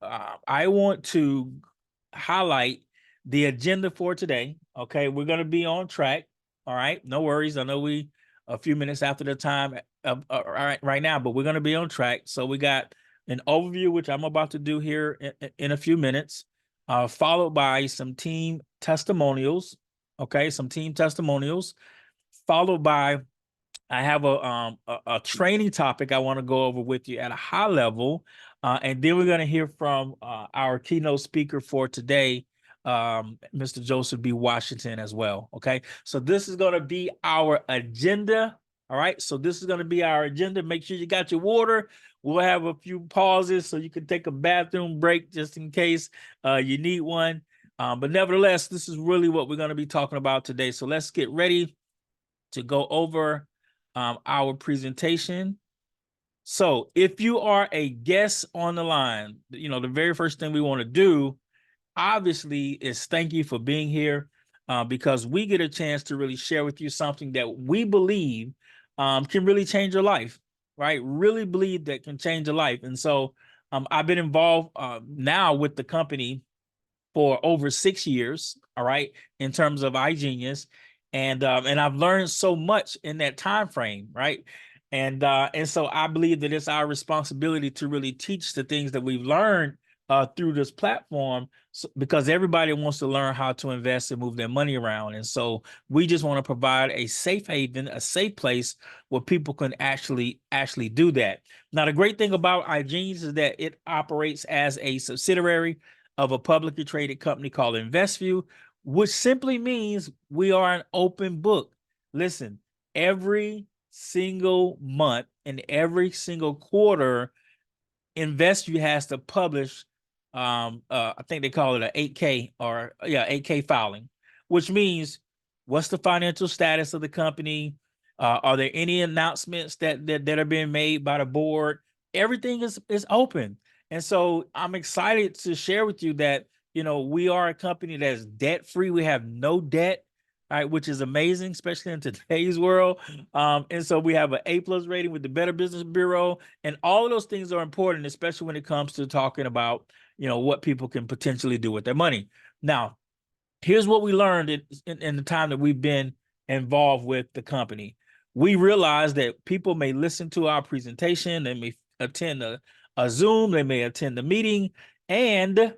I want to highlight the agenda for today. Okay, we're going to be on track. All right, no worries. I know we a few minutes after the time right now, but we're going to be on track. So we got an overview, which I'm about to do here in a few minutes, followed by some team testimonials. Okay, some team testimonials, followed by I have a training topic I want to go over with you at a high level, and then we're going to hear from our keynote speaker for today, Mr. Joseph B. Washington as well. Okay, so this is going to be our agenda. All right, so this is going to be our agenda. Make sure you got your water. We'll have a few pauses so you can take a bathroom break just in case you need one. But nevertheless, this is really what we're going to be talking about today. So let's get ready to go over our presentation. So if you are a guest on the line, the very first thing we want to do, obviously, is thank you for being here, because we get a chance to really share with you something that we believe can really change your life, right? Really believe that can change your life. And so I've been involved now with the company for over 6 years, all right, in terms of iGenius, and I've learned so much in that time frame, right? And so I believe that it's our responsibility to really teach the things that we've learned through this platform, because everybody wants to learn how to invest and move their money around. And so we just want to provide a safe haven, a safe place where people can actually do that. Now, the great thing about iGenius is that it operates as a subsidiary of a publicly traded company called InvestView, which simply means we are an open book. Listen, every single month and every single quarter, InvestView has to publish, I think they call it an 8K, or 8K filing, which means what's the financial status of the company? Are there any announcements that are being made by the board? Everything is open. And so I'm excited to share with you that, we are a company that's debt free. We have no debt, right, which is amazing, especially in today's world. And so we have an A+ rating with the Better Business Bureau, and all of those things are important, especially when it comes to talking about, what people can potentially do with their money. Now, here's what we learned in the time that we've been involved with the company. We realized that people may listen to our presentation, they may attend a Zoom, they may attend the meeting, and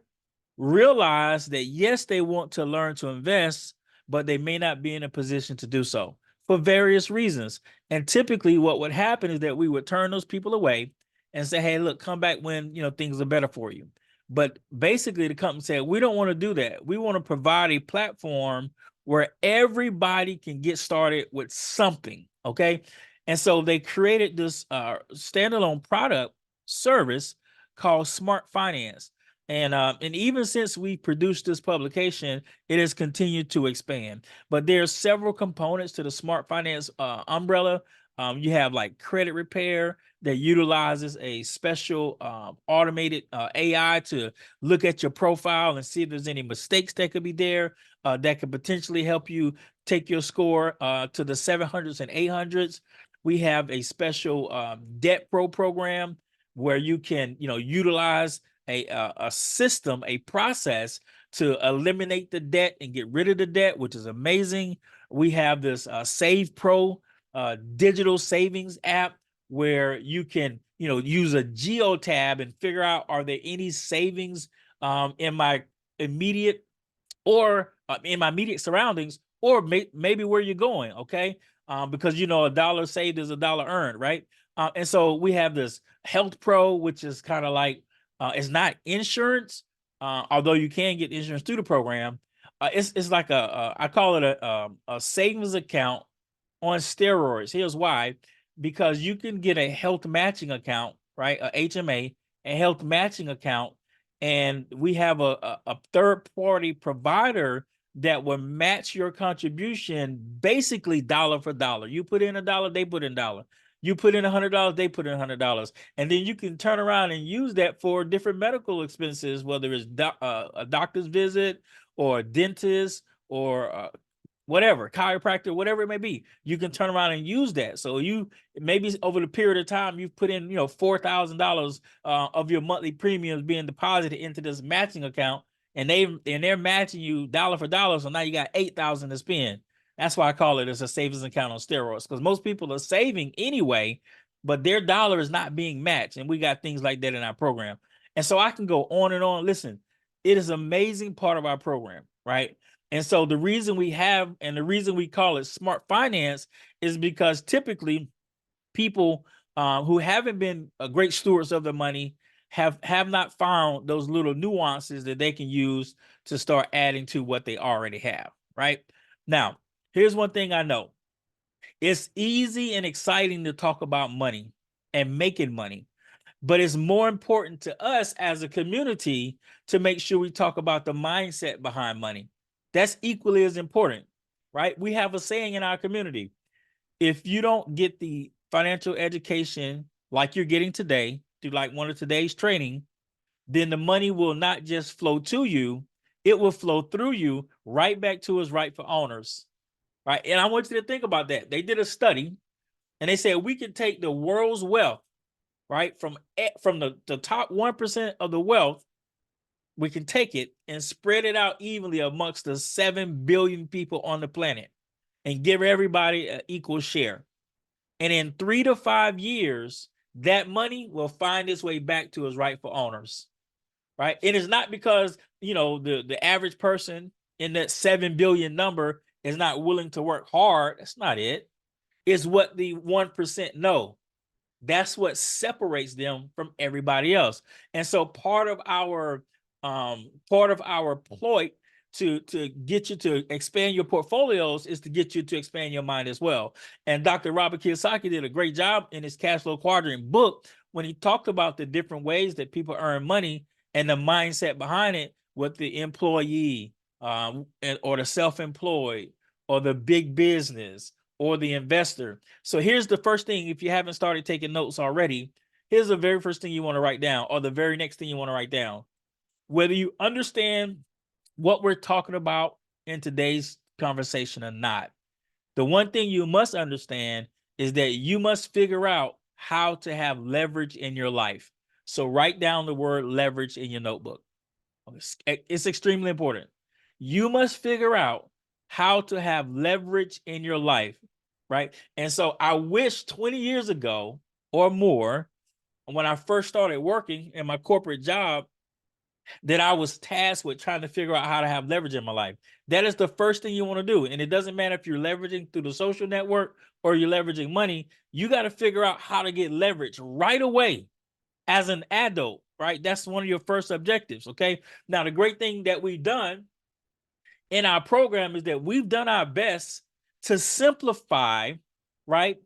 realize that yes, they want to learn to invest, but they may not be in a position to do so for various reasons. And typically what would happen is that we would turn those people away and say, hey, look, come back when things are better for you. But basically the company said, we don't want to do that. We want to provide a platform where everybody can get started with something. Okay. And so they created this standalone product service called Smart Finance. And even since we produced this publication, it has continued to expand. But there are several components to the Smart Finance umbrella. You have like credit repair that utilizes a special automated AI to look at your profile and see if there's any mistakes that could be there that could potentially help you take your score to the 700s and 800s. We have a special debt pro program where you can, utilize a system, a process to eliminate the debt and get rid of the debt, which is amazing. We have this Save Pro digital savings app where you can, use a geo tab and figure out, are there any savings in my immediate or in my immediate surroundings, or maybe where you're going, okay? Because, a dollar saved is a dollar earned, right? And so we have this Health Pro, which is kind of like, it's not insurance, although you can get insurance through the program. It's like I call it a savings account on steroids. Here's why: because you can get a health matching account, right? A HMA, a health matching account, and we have a third party provider that will match your contribution basically dollar for dollar. You put in $1, they put in $1. You put in $100, they put in $100, and then you can turn around and use that for different medical expenses, whether it's a doctor's visit or a dentist or whatever, chiropractor, whatever it may be, you can turn around and use that. So you maybe over the period of time you've put in, $4,000 of your monthly premiums being deposited into this matching account, and they're matching you dollar for dollar. So now you got 8,000 to spend. That's why I call it as a savings account on steroids, because most people are saving anyway, but their dollar is not being matched, and we got things like that in our program. And so I can go on and on. Listen, it is an amazing part of our program, right? And so the reason we have, and the reason we call it smart finance, is because typically people who haven't been great stewards of the money have not found those little nuances that they can use to start adding to what they already have, right? Now, here's one thing I know. It's easy and exciting to talk about money and making money, but it's more important to us as a community to make sure we talk about the mindset behind money. That's equally as important, right? We have a saying in our community: if you don't get the financial education like you're getting today, through like one of today's training, then the money will not just flow to you, it will flow through you right back to its rightful owners, right? And I want you to think about that. They did a study, and they said we could take the world's wealth, right, from the top 1% of the wealth, we can take it and spread it out evenly amongst the 7 billion people on the planet and give everybody an equal share. And in 3 to 5 years, that money will find its way back to its rightful owners, right? It is not because, the average person in that 7 billion number is not willing to work hard. That's not it. It's what the 1% know. That's what separates them from everybody else. And so part of our ploy to get you to expand your portfolios is to get you to expand your mind as well. And Dr. Robert Kiyosaki did a great job in his Cash Flow Quadrant book when he talked about the different ways that people earn money and the mindset behind it, with the employee or the self-employed or the big business or the investor. So here's the first thing. If you haven't started taking notes already, here's the very first thing you want to write down, or the very next thing you want to write down. Whether you understand what we're talking about in today's conversation or not, the one thing you must understand is that you must figure out how to have leverage in your life. So write down the word leverage in your notebook. It's extremely important. You must figure out how to have leverage in your life, right? And so I wish 20 years ago or more, when I first started working in my corporate job, that I was tasked with trying to figure out how to have leverage in my life. That is the first thing you want to do. And it doesn't matter if you're leveraging through the social network or you're leveraging money, you got to figure out how to get leverage right away as an adult, right? That's one of your first objectives, okay? Now, the great thing that we've done in our program is that we've done our best to simplify, right?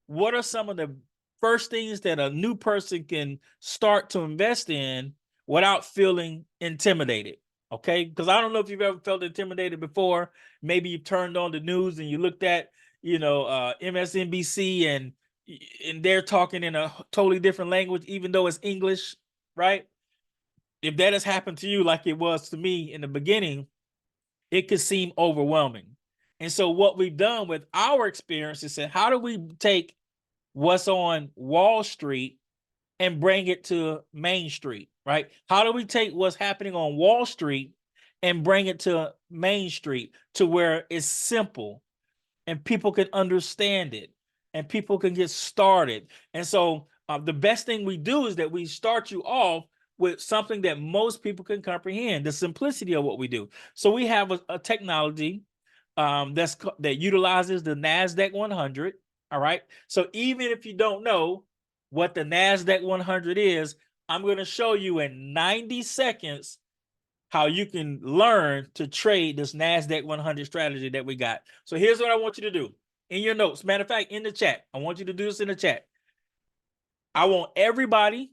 What are some of the first things that a new person can start to invest in without feeling intimidated, okay? Because I don't know if you've ever felt intimidated before. Maybe you've turned on the news and you looked at, MSNBC, and they're talking in a totally different language, even though it's English, right? If that has happened to you like it was to me in the beginning, it could seem overwhelming. And so what we've done with our experience is said, how do we take what's on Wall Street and bring it to Main Street, right? How do we take what's happening on Wall Street and bring it to Main Street to where it's simple and people can understand it and people can get started? And so the best thing we do is that we start you off with something that most people can comprehend, the simplicity of what we do. So we have a technology that utilizes the NASDAQ 100. All right. So even if you don't know what the NASDAQ 100 is, I'm going to show you in 90 seconds how you can learn to trade this NASDAQ 100 strategy that we got. So here's what I want you to do in your notes. Matter of fact, in the chat, I want you to do this in the chat. I want everybody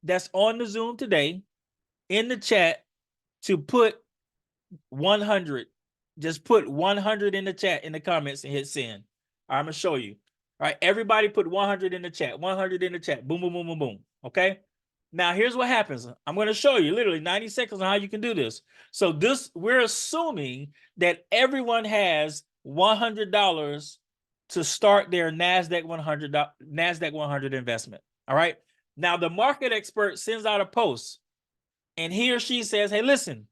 that's on the Zoom today in the chat to put 100. Just put 100 in the chat in the comments and hit send. I'm going to show you. All right, everybody put 100 in the chat. 100 in the chat. Boom, boom, boom, boom, boom. Okay? Now, here's what happens. I'm going to show you literally 90 seconds on how you can do this. So we're assuming that everyone has $100 to start their NASDAQ 100 investment. All right. Now, the market expert sends out a post, and he or she says, hey, listen,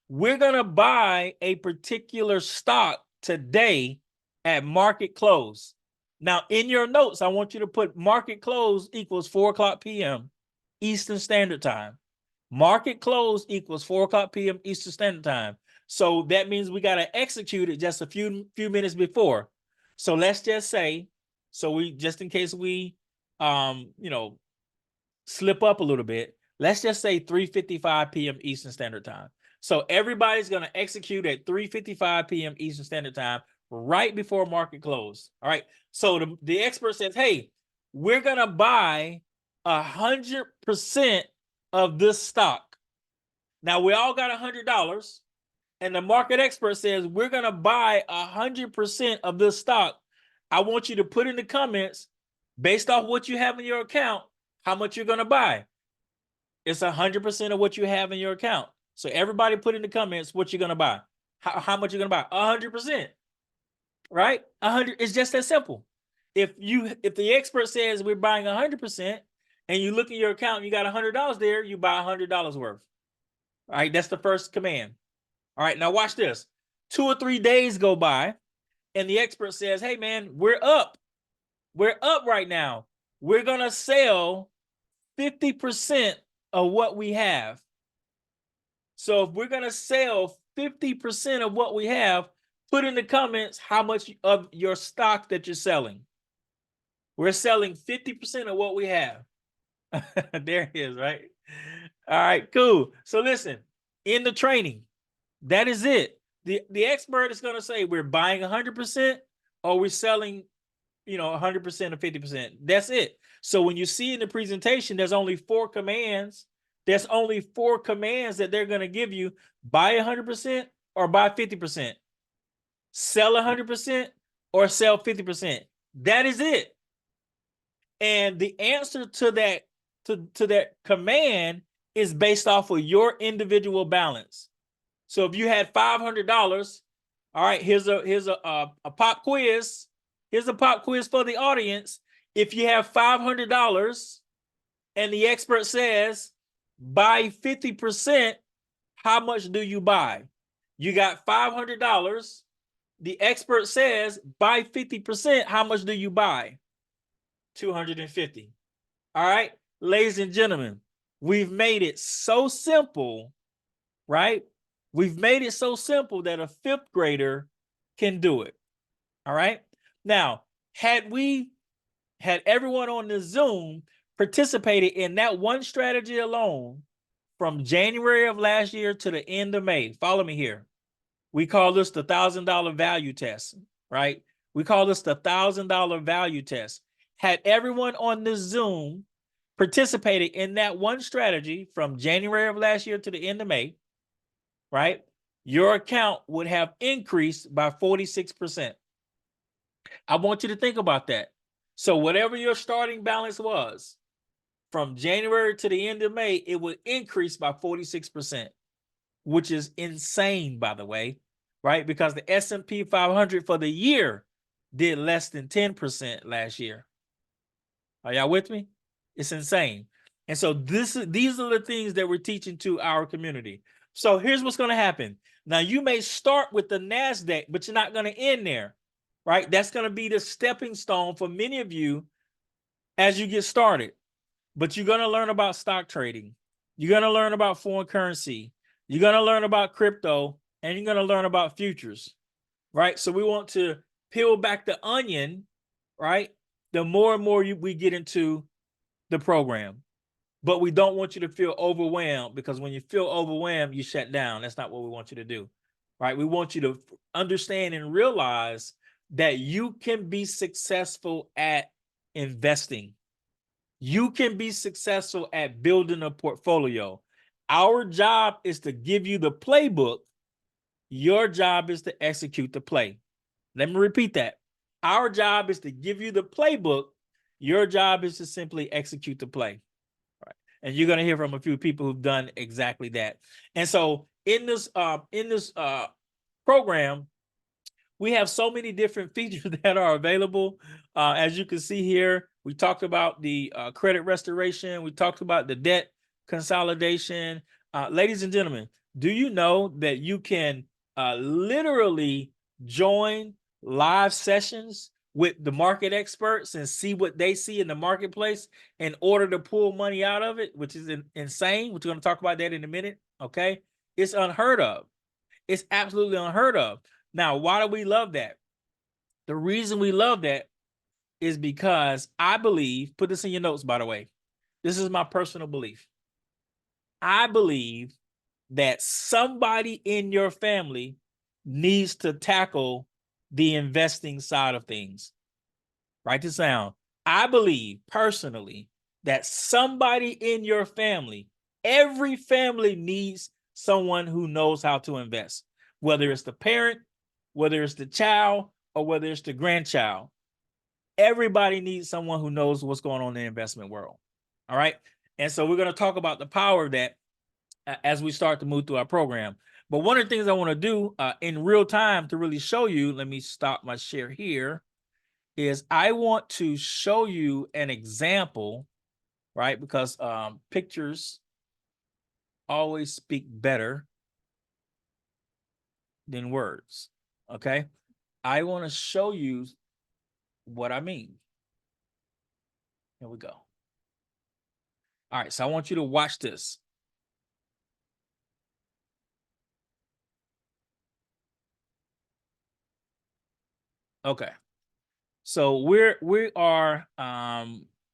we're going to buy a particular stock today at market close. Now, in your notes, I want you to put market close equals 4 o'clock p.m. Eastern Standard Time. Market close equals 4 o'clock p.m. Eastern Standard Time. So that means we got to execute it just a few minutes before. So let's just say, just in case we, slip up a little bit, let's just say 3:55 p.m. Eastern Standard Time. So everybody's going to execute at 3:55 p.m. Eastern Standard Time right before market close. All right. So the expert says, hey, we're going to buy 100% of this stock. Now, we all got $100, and the market expert says, we're going to buy 100% of this stock. I want you to put in the comments, based off what you have in your account, how much you're going to buy. It's 100% of what you have in your account. So everybody put in the comments what you're going to buy. How much you're going to buy? 100%. Right? 100. It's just that simple. If the expert says we're buying 100%, and you look in your account and you got $100 there, you buy $100 worth. All right, that's the first command. All right, now watch this. 2 or 3 days go by, and the expert says, hey, man, we're up. We're up right now. We're going to sell 50% of what we have. So if we're going to sell 50% of what we have, put in the comments how much of your stock that you're selling. We're selling 50% of what we have. There it is, right? All right, cool. So listen, in the training, that is it. The expert is going to say we're buying 100% or we're selling, 100% or 50%. That's it. So when you see in the presentation, there's only 4 commands. There's only 4 commands that they're going to give you: buy 100% or buy 50%, sell 100% or sell 50%. That is it. And the answer to that command is based off of your individual balance. So if you had $500, all right, here's a pop quiz. Here's a pop quiz for the audience. If you have $500 and the expert says buy 50%, how much do you buy? You got $500. The expert says buy 50%. How much do you buy? $250. All right, ladies and gentlemen, we've made it so simple, right? We've made it so simple that a 5th grader can do it. All right. Now, had everyone on the Zoom participated in that one strategy alone from January of last year to the end of May, follow me here. We call this the $1,000 value test, right? We call this the $1,000 value test. Had everyone on the Zoom participated in that one strategy from January of last year to the end of May, right, your account would have increased by 46%. I want you to think about that. So whatever your starting balance was from January to the end of May, it would increase by 46%, which is insane, by the way, right? Because the S&P 500 for the year did less than 10% last year. Are y'all with me? It's insane. And so these are the things that we're teaching to our community. So here's what's going to happen. Now, you may start with the NASDAQ, but you're not going to end there, right? That's going to be the stepping stone for many of you as you get started. But you're going to learn about stock trading. You're going to learn about foreign currency. You're going to learn about crypto, and you're going to learn about futures, right? So we want to peel back the onion, right? The more and more we get into the program. But we don't want you to feel overwhelmed, because when you feel overwhelmed, you shut down. That's not what we want you to do, right? We want you to understand and realize that you can be successful at investing. You can be successful at building a portfolio. Our job is to give you the playbook. Your job is to execute the play. Let me repeat that. Our job is to give you the playbook. Your job is to simply execute the play. Right? And you're going to hear from a few people who've done exactly that. And so in this program, We have so many different features that are available. As you can see here, we talked about the credit restoration. We talked about the debt consolidation. Ladies and gentlemen, do you know that you can literally join live sessions with the market experts and see what they see in the marketplace in order to pull money out of it, which is insane. We're going to talk about that in a minute. Okay. It's unheard of. It's absolutely unheard of. Now, why do we love that? The reason we love that is because I believe, put this in your notes, by the way, this is my personal belief. I believe that somebody in your family needs to tackle the investing side of things. Write this down. I believe personally that somebody in your family, every family needs someone who knows how to invest, whether it's the parent, whether it's the child, or whether it's the grandchild. Everybody needs someone who knows what's going on in the investment world. All right. And so we're going to talk about the power of that as we start to move through our program. But one of the things I want to do in real time to really show you, let me stop my share here, is I want to show you an example, right? Because pictures always speak better than words, okay? I want to show you what I mean. Here we go. All right, so I want you to watch this. Okay. So we are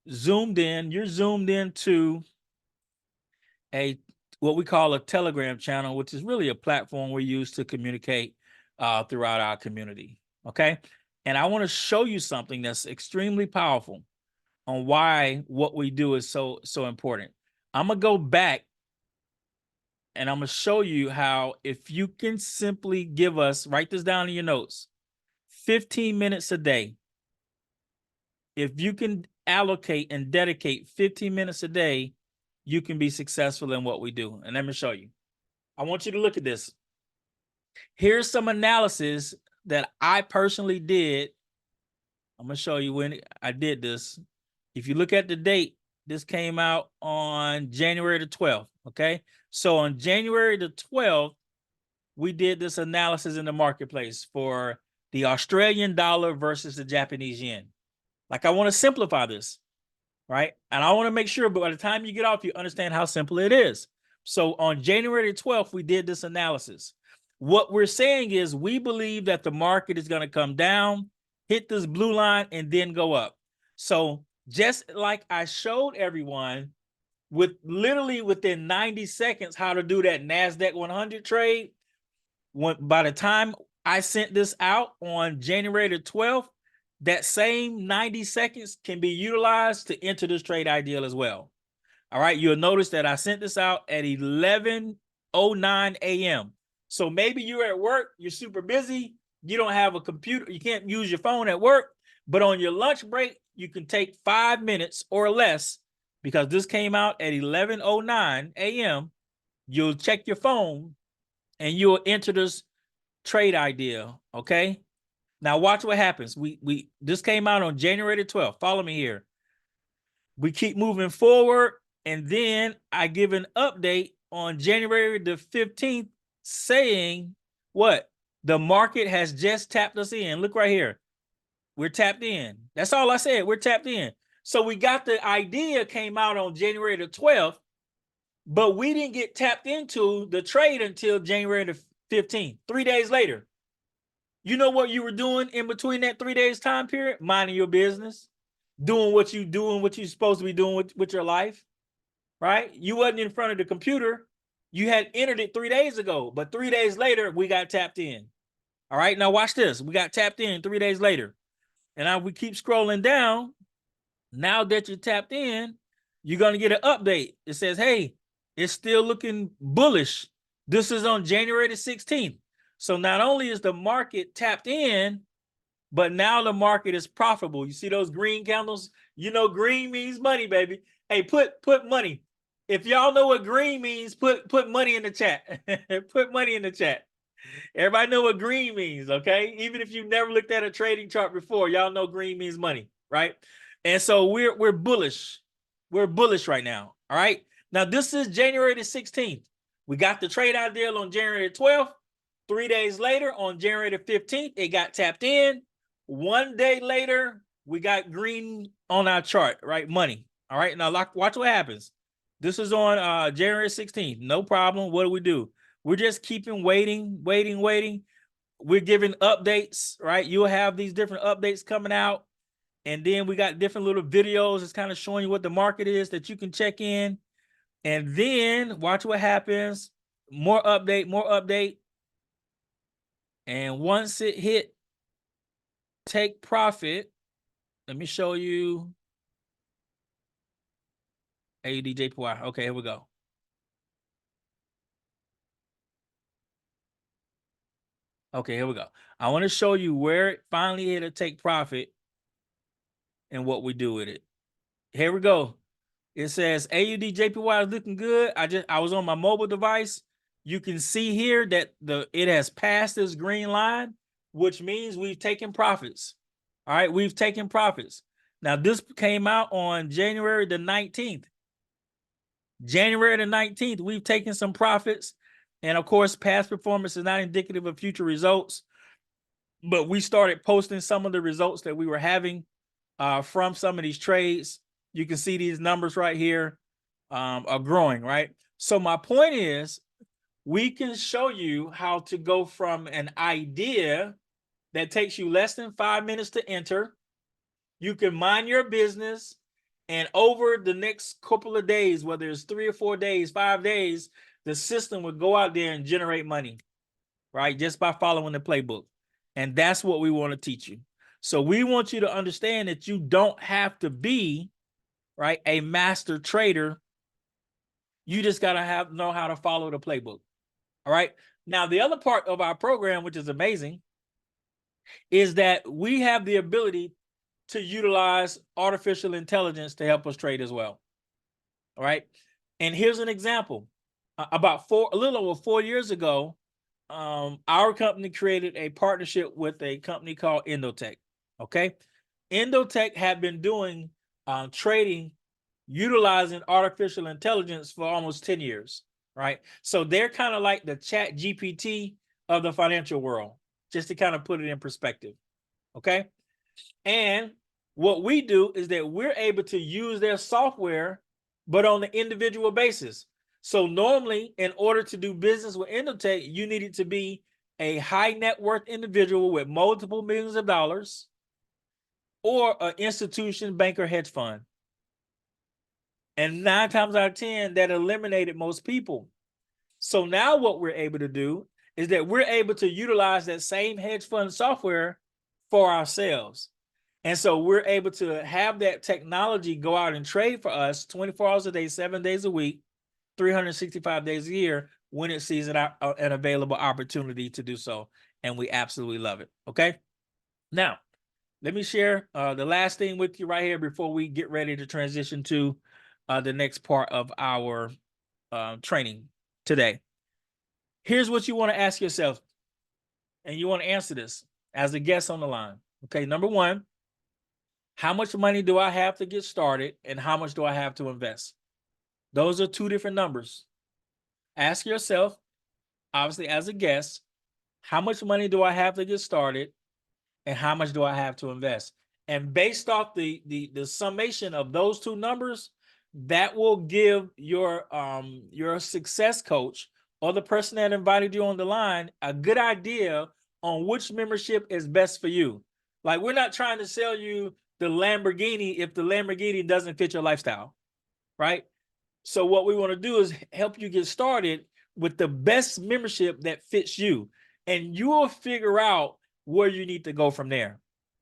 zoomed in. You're zoomed into what we call a Telegram channel, which is really a platform we use to communicate throughout our community. Okay. And I want to show you something that's extremely powerful on why what we do is so important. I'm gonna go back and I'm gonna show you how, if you can simply give us, write this down in your notes, 15 minutes a day. If you can allocate and dedicate 15 minutes a day, you can be successful in what we do. And let me show you. I want you to look at this. Here's some analysis that I personally did. I'm going to show you when I did this. If you look at the date, this came out on January the 12th. Okay. So on January the 12th, we did this analysis in the marketplace for the Australian dollar versus the Japanese yen. Like, I want to simplify this, right? And I want to make sure, but by the time you get off, you understand how simple it is. So on January 12th, we did this analysis. What we're saying is we believe that the market is going to come down, hit this blue line, and then go up. So just like I showed everyone with literally within 90 seconds how to do that NASDAQ 100 trade, by the time I sent this out on January the 12th, that same 90 seconds can be utilized to enter this trade ideal as well. All right, you'll notice that I sent this out at 11:09 a.m. So maybe you're at work, you're super busy, you don't have a computer, you can't use your phone at work, but on your lunch break, you can take 5 minutes or less, because this came out at 11:09 a.m. You'll check your phone and you'll enter this trade idea, okay? Now watch what happens. This came out on January the 12th. Follow me here. We keep moving forward, and then I give an update on January the 15th saying what? The market has just tapped us in. Look right here. We're tapped in. That's all I said. We're tapped in. So we got the idea, came out on January the 12th, but we didn't get tapped into the trade until January the 15th, 3 days later. You know what you were doing in between that 3 days time period? Minding your business, doing what you're supposed to be doing with your life, right? You wasn't in front of the computer. You had entered it 3 days ago, but 3 days later, we got tapped in. All right, now watch this. We got tapped in 3 days later. And now we keep scrolling down. Now that you're tapped in, you're going to get an update. It says, hey, it's still looking bullish. This is on January the 16th. So not only is the market tapped in, but now the market is profitable. You see those green candles? You know, green means money, baby. Hey, put money. If y'all know what green means, put money in the chat. Put money in the chat. Everybody know what green means, okay? Even if you've never looked at a trading chart before, y'all know green means money, right? And so we're bullish. We're bullish right now. All right. Now this is January the 16th. We got the trade out deal on January the 12th. 3 days later, on January the 15th, it got tapped in. 1 day later, we got green on our chart, right? Money. All right. Now watch what happens. This is on January 16th. No problem. What do? We're just keeping waiting. We're giving updates, right? You'll have these different updates coming out. And then we got different little videos that's kind of showing you what the market is that you can check in. And then watch what happens. More update. And once it hit take profit, let me show you AUDJPY. Okay, here we go. Okay, here we go. I want to show you where it finally hit a take profit and what we do with it. Here we go. It says AUDJPY is looking good. I was on my mobile device. You can see here that it has passed this green line, which means we've taken profits. All right, we've taken profits. Now this came out on January the 19th. January the 19th, we've taken some profits. And of course, past performance is not indicative of future results. But we started posting some of the results that we were having from some of these trades. You can see these numbers right here are growing, right? So my point is, we can show you how to go from an idea that takes you less than 5 minutes to enter. You can mind your business, and over the next couple of days, whether it's 3 or 4 days, 5 days, the system would go out there and generate money, right? Just by following the playbook. And that's what we want to teach you. So we want you to understand that you don't have to be, right, a master trader. You just got to know how to follow the playbook. All right. Now, the other part of our program, which is amazing, is that we have the ability to utilize artificial intelligence to help us trade as well. All right. And here's an example. A little over 4 years ago, our company created a partnership with a company called Endotech. Okay. Endotech had been doing trading utilizing artificial intelligence for almost 10 years. Right. So they're kind of like the Chat GPT of the financial world, just to kind of put it in perspective. Okay. And what we do is that we're able to use their software, but on an individual basis. So normally, in order to do business with Endotech, you needed to be a high net worth individual with multiple millions of dollars, or an institution, bank, or hedge fund. And 9 times out of 10, that eliminated most people. So now what we're able to do is that we're able to utilize that same hedge fund software for ourselves. And so we're able to have that technology go out and trade for us 24 hours a day, 7 days a week, 365 days a year when it sees an available opportunity to do so. And we absolutely love it. Okay. Now, let me share the last thing with you right here before we get ready to transition to the next part of our training today. Here's what you want to ask yourself, and you want to answer this as a guest on the line. Okay. Number one, how much money do I have to get started, and how much do I have to invest? Those are 2 different numbers. Ask yourself, obviously as a guest, how much money do I have to get started, and how much do I have to invest? And based off the summation of those 2 numbers, that will give your success coach or the person that invited you on the line a good idea on which membership is best for you. Like, we're not trying to sell you the Lamborghini if the Lamborghini doesn't fit your lifestyle, right? So what we want to do is help you get started with the best membership that fits you, and you will figure out where you need to go from there.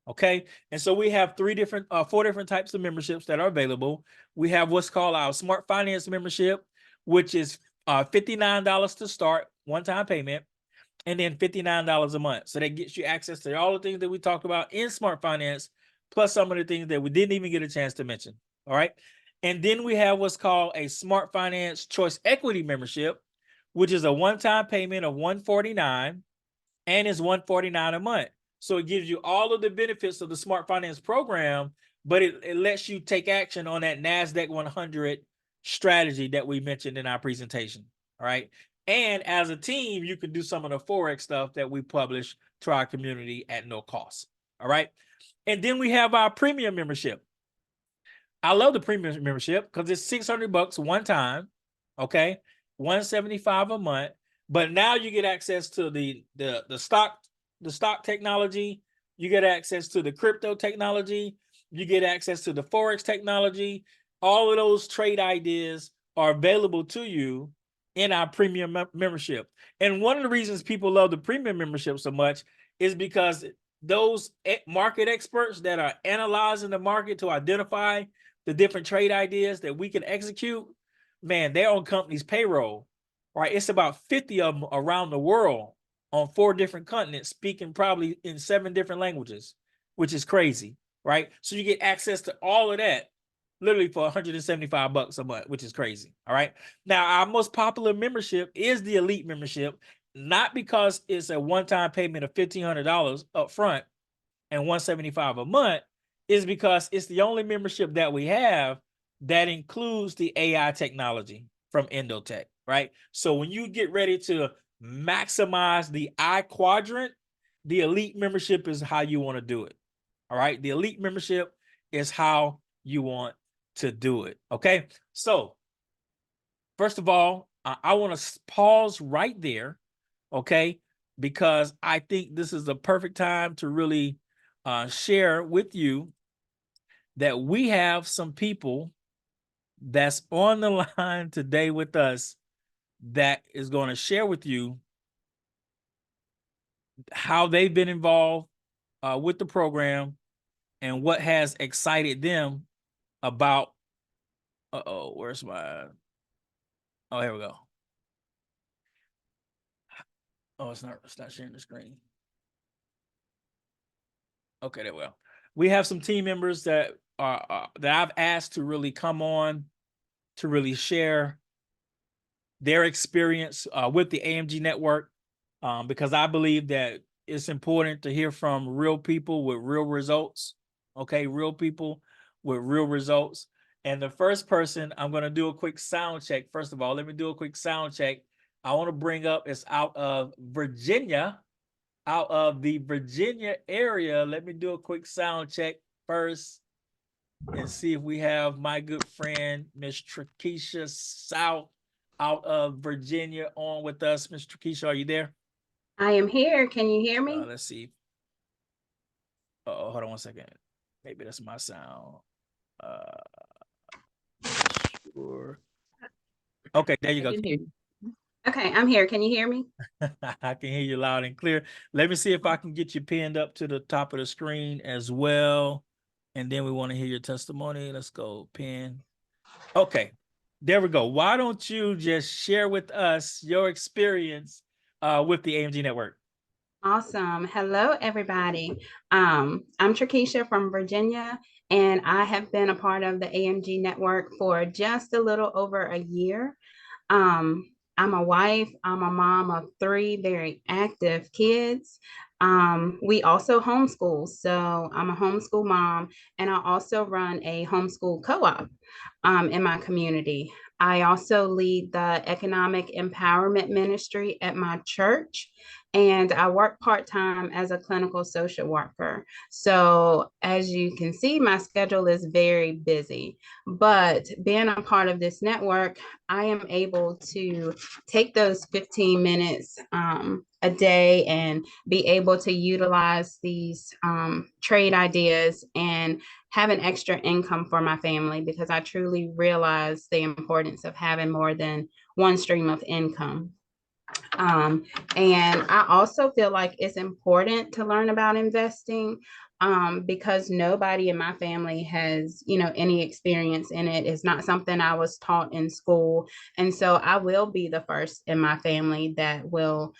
Okay. And so we have 4 different types of memberships that are available. We have what's called our Smart Finance membership, which is $59 to start, one-time payment, and then $59 a month. So that gets you access to all the things that we talked about in Smart Finance, plus some of the things that we didn't even get a chance to mention. All right. And then we have what's called a Smart Finance Choice Equity membership, which is a one-time payment of $149. and it's $149 a month. So it gives you all of the benefits of the Smart Finance program, but it lets you take action on that NASDAQ 100 strategy that we mentioned in our presentation. All right. And as a team, you can do some of the Forex stuff that we publish to our community at no cost. All right. And then we have our premium membership. I love the premium membership because it's $600 one time. Okay. $175 a month. But now you get access to the stock technology. You get access to the crypto technology. You get access to the Forex technology. All of those trade ideas are available to you in our premium membership. And one of the reasons people love the premium membership so much is because those market experts that are analyzing the market to identify the different trade ideas that we can execute, man, they're on company's payroll, right? It's about 50 of them around the world on 4 different continents, speaking probably in 7 different languages, which is crazy, right? So you get access to all of that literally for $175 a month, which is crazy. All right. Now, our most popular membership is the Elite membership, not because it's a one-time payment of $1,500 up front and $175 a month, is because it's the only membership that we have that includes the AI technology from Endotech, right? So when you get ready to maximize the I quadrant, the Elite membership is how you want to do it. All right. The Elite membership is how you want to do it. Okay. So first of all, I want to pause right there. Okay. Because I think this is the perfect time to really share with you that we have some people that's on the line today with us that is going to share with you how they've been involved with the program and what has excited them about, where's my, oh, here we go. Oh, it's not sharing the screen. Okay, there we go. We have some team members that are that I've asked to really come on to really share their experience with the AMG network, because I believe that it's important to hear from real people with real results. Okay, real people with real results. And the first person, I'm going to do a quick sound check. First of all, let me do a quick sound check. I want to bring up, is out of Virginia, out of the Virginia area. Let me do a quick sound check first and see if we have my good friend, Miss Trakisha South, out of Virginia, on with us. Miss Trakisha, are you there? I am here. Can you hear me? Let's see. Oh, hold on one second. Maybe that's my sound. Sure. Okay, there you go. Okay, I'm here. Can you hear me? I can hear you loud and clear. Let me see if I can get you pinned up to the top of the screen as well. And then we want to hear your testimony. Let's go, pin. Okay, there we go. Why don't you just share with us your experience with the AMG network? Awesome. Hello, everybody. I'm Trakisha from Virginia, and I have been a part of the AMG network for just a little over a year. Um, I'm a wife, I'm a mom of 3 very active kids. We also homeschool. So I'm a homeschool mom, and I also run a homeschool co-op in my community. I also lead the economic empowerment ministry at my church, and I work part-time as a clinical social worker. So as you can see, my schedule is very busy, but being a part of this network, I am able to take those 15 minutes a day and be able to utilize these trade ideas and have an extra income for my family, because I truly realize the importance of having more than one stream of income. And I also feel like it's important to learn about investing, because nobody in my family has, any experience in it. It's not something I was taught in school. And so I will be the first in my family that will,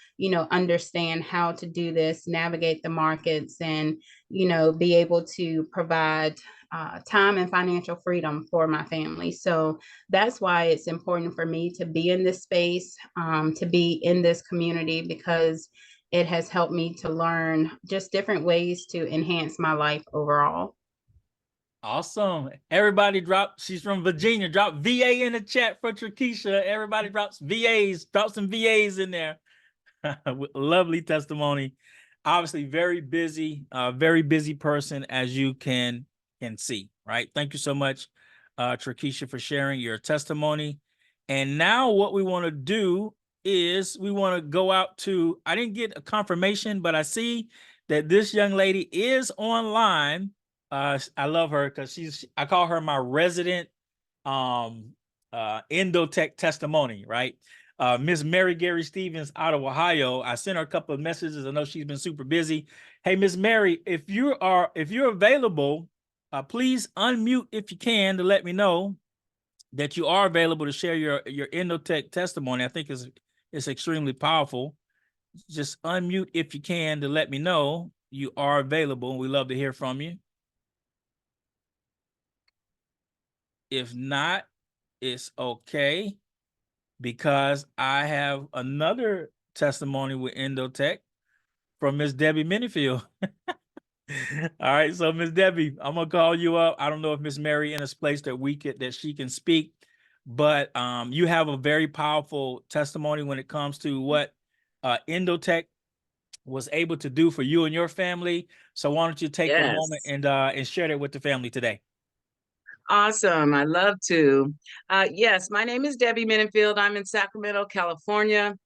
understand how to do this, navigate the markets, and, be able to provide time and financial freedom for my family. So that's why it's important for me to be in this space, to be in this community, because it has helped me to learn just different ways to enhance my life overall. Awesome. Everybody drop, she's from Virginia. Drop VA in the chat for Trakisha. Everybody drops VAs, drop some VAs in there. Lovely testimony. Obviously, very busy person, as you can see, right? Thank you so much, Trakisha, for sharing your testimony. And now what we want to do is we want to go out to, I didn't get a confirmation, but I see that this young lady is online. I love her because I call her my resident Endotech testimony, right? Miss Mary Gary Stevens out of Ohio. I sent her a couple of messages. I know she's been super busy. Hey, Miss Mary, if you're available, please unmute if you can to let me know that you are available to share your Endotech testimony. I think it's extremely powerful. Just unmute if you can to let me know you are available. We love to hear from you. If not, it's okay, because I have another testimony with Endotech from Miss Debbie Minifield. All right, so Miss Debbie, I'm gonna call you up. I don't know if Miss Mary in a place that she can speak, but you have a very powerful testimony when it comes to what Endotech was able to do for you and your family. So why don't you take a moment and share that with the family today? Awesome. I love to. Yes, my name is Debbie Minifield. I'm in Sacramento, California.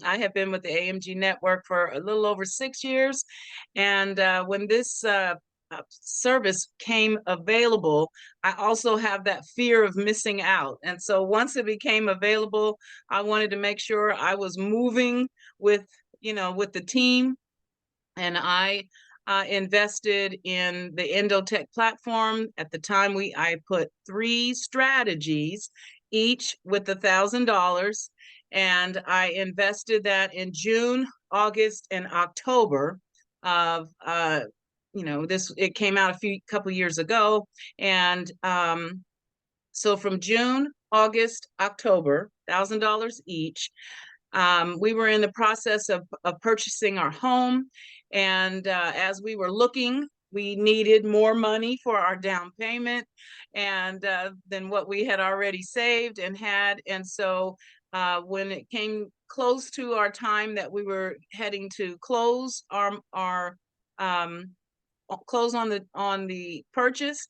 I have been with the AMG network for a little over 6 years. And when this service came available, I also have that fear of missing out. And so once it became available, I wanted to make sure I was moving with, with the team. And I invested in the Endotech platform. At the time, I put 3 strategies, each with $1,000, and I invested that in June, August, and October of it came out a couple years ago, and so from June, August, October, $1,000 each. We were in the process of purchasing our home. And as we were looking, we needed more money for our down payment and than what we had already saved and had. And so when it came close to our time that we were heading to close close on the purchase,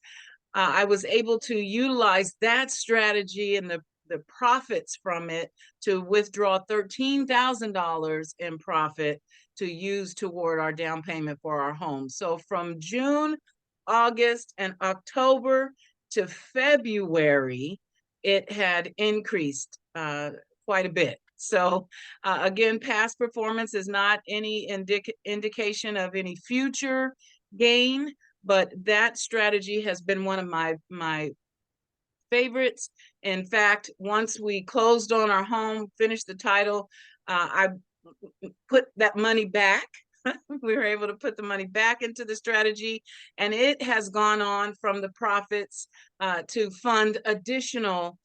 I was able to utilize that strategy and the profits from it to withdraw $13,000 in profit to use toward our down payment for our home. So from June, August, and October to February, it had increased quite a bit. So again, past performance is not any indication of any future gain, but that strategy has been one of my favorites. In fact, once we closed on our home, finished the title, I put that money back. We were able to put the money back into the strategy, and it has gone on from the profits to fund additional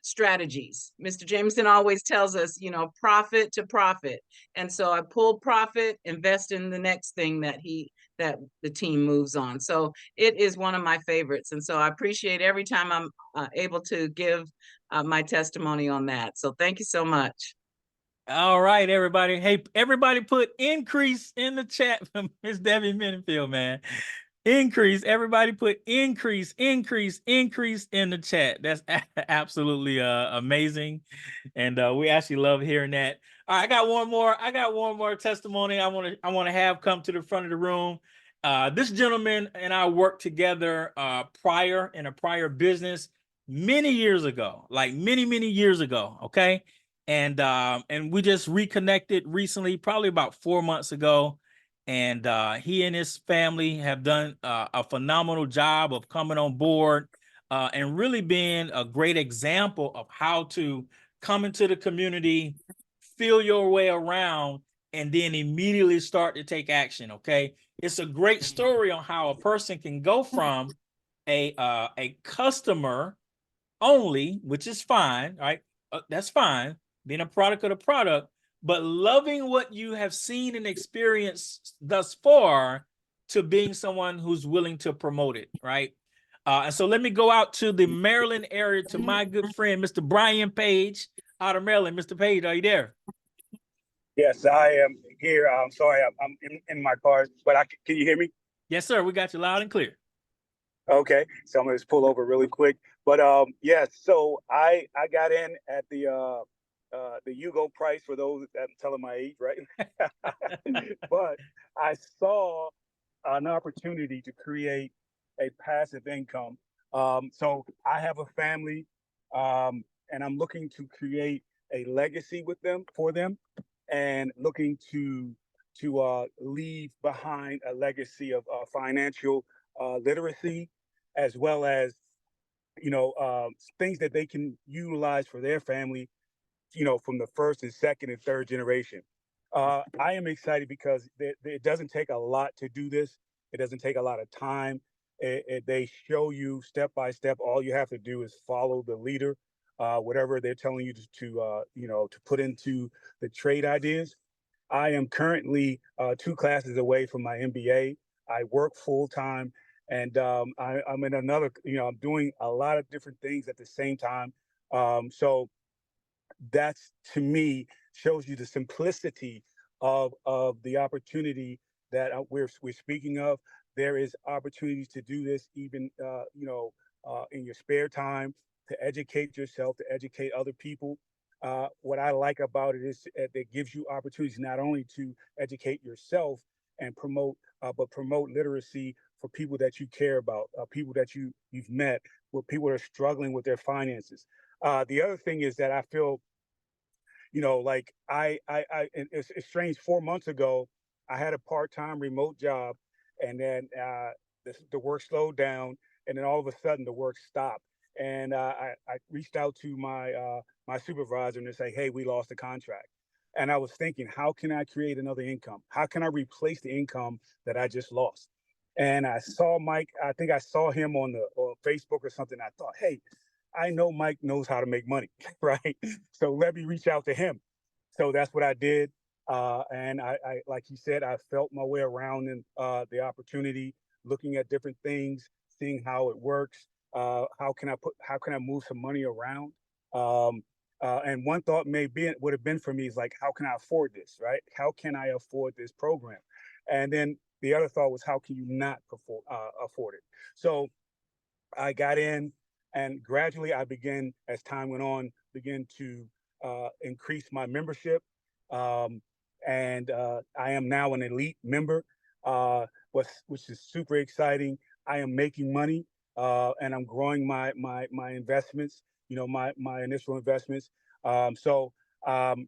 strategies. Mr. Jamison always tells us, profit to profit. And so I pull profit, invest in the next thing that the team moves on. So it is one of my favorites. And so I appreciate every time I'm able to give my testimony on that. So thank you so much. All right, everybody. Hey, everybody put increase in the chat from Miss Debbie Minifield, man. Increase. Everybody put increase in the chat. That's absolutely amazing. And we actually love hearing that. All right, I got one more testimony I want to have come to the front of the room. This gentleman and I worked together in a prior business many years ago, like many years ago. Okay. And we just reconnected recently, probably about 4 months ago. And he and his family have done a phenomenal job of coming on board and really being a great example of how to come into the community, feel your way around, and then immediately start to take action. Okay. It's a great story on how a person can go from a customer only, which is fine, right? That's fine, being a product of the product, but loving what you have seen and experienced thus far to being someone who's willing to promote it, right? And so let me go out to the Maryland area to my good friend, Mr. Brian Page out of Maryland. Mr. Page, are you there? Yes, I am here. I'm sorry, I'm in my car, but can you hear me? Yes, sir. We got you loud and clear. Okay, so I'm gonna just pull over really quick. But yes, so I got in at the Hugo price for those that I'm telling my age, right? But I saw an opportunity to create a passive income. So I have a family, and I'm looking to create a legacy with them for them, and looking to leave behind a legacy of financial literacy, as well as things that they can utilize for their family, from the first and second and third generation. I am excited because it doesn't take a lot to do this. It doesn't take a lot of time. They show you step by step. All you have to do is follow the leader, whatever they're telling you to put into the trade ideas. I am currently 2 classes away from my MBA. I work full time, and I'm in another. I'm doing a lot of different things at the same time. So that's, to me, shows you the simplicity of the opportunity that we're speaking of. There is opportunities to do this even in your spare time, to educate yourself, to educate other people. What I like about it is that it gives you opportunities not only to educate yourself and but promote literacy for people that you care about, people that you've met, where people are struggling with their finances. The other thing is that I feel, like it's strange. 4 months ago, I had a part-time remote job, and then the work slowed down, and then all of a sudden the work stopped. And I reached out to my supervisor and they say, "Hey, we lost the contract." And I was thinking, how can I create another income? How can I replace the income that I just lost? And I saw Mike. I think I saw him on Facebook or something. I thought, hey, I know Mike knows how to make money, right? So let me reach out to him. So that's what I did. And I, like he said, I felt my way around in the opportunity, looking at different things, seeing how it works. How can I move some money around? And one thought would have been for me is like, how can I afford this, right? How can I afford this program? And then the other thought was, how can you not afford it? So I got in, and gradually I began, as time went on, begin to increase my membership. Um, and I am now an elite member, which is super exciting. I am making money, and I'm growing my investments. My initial investments. So um,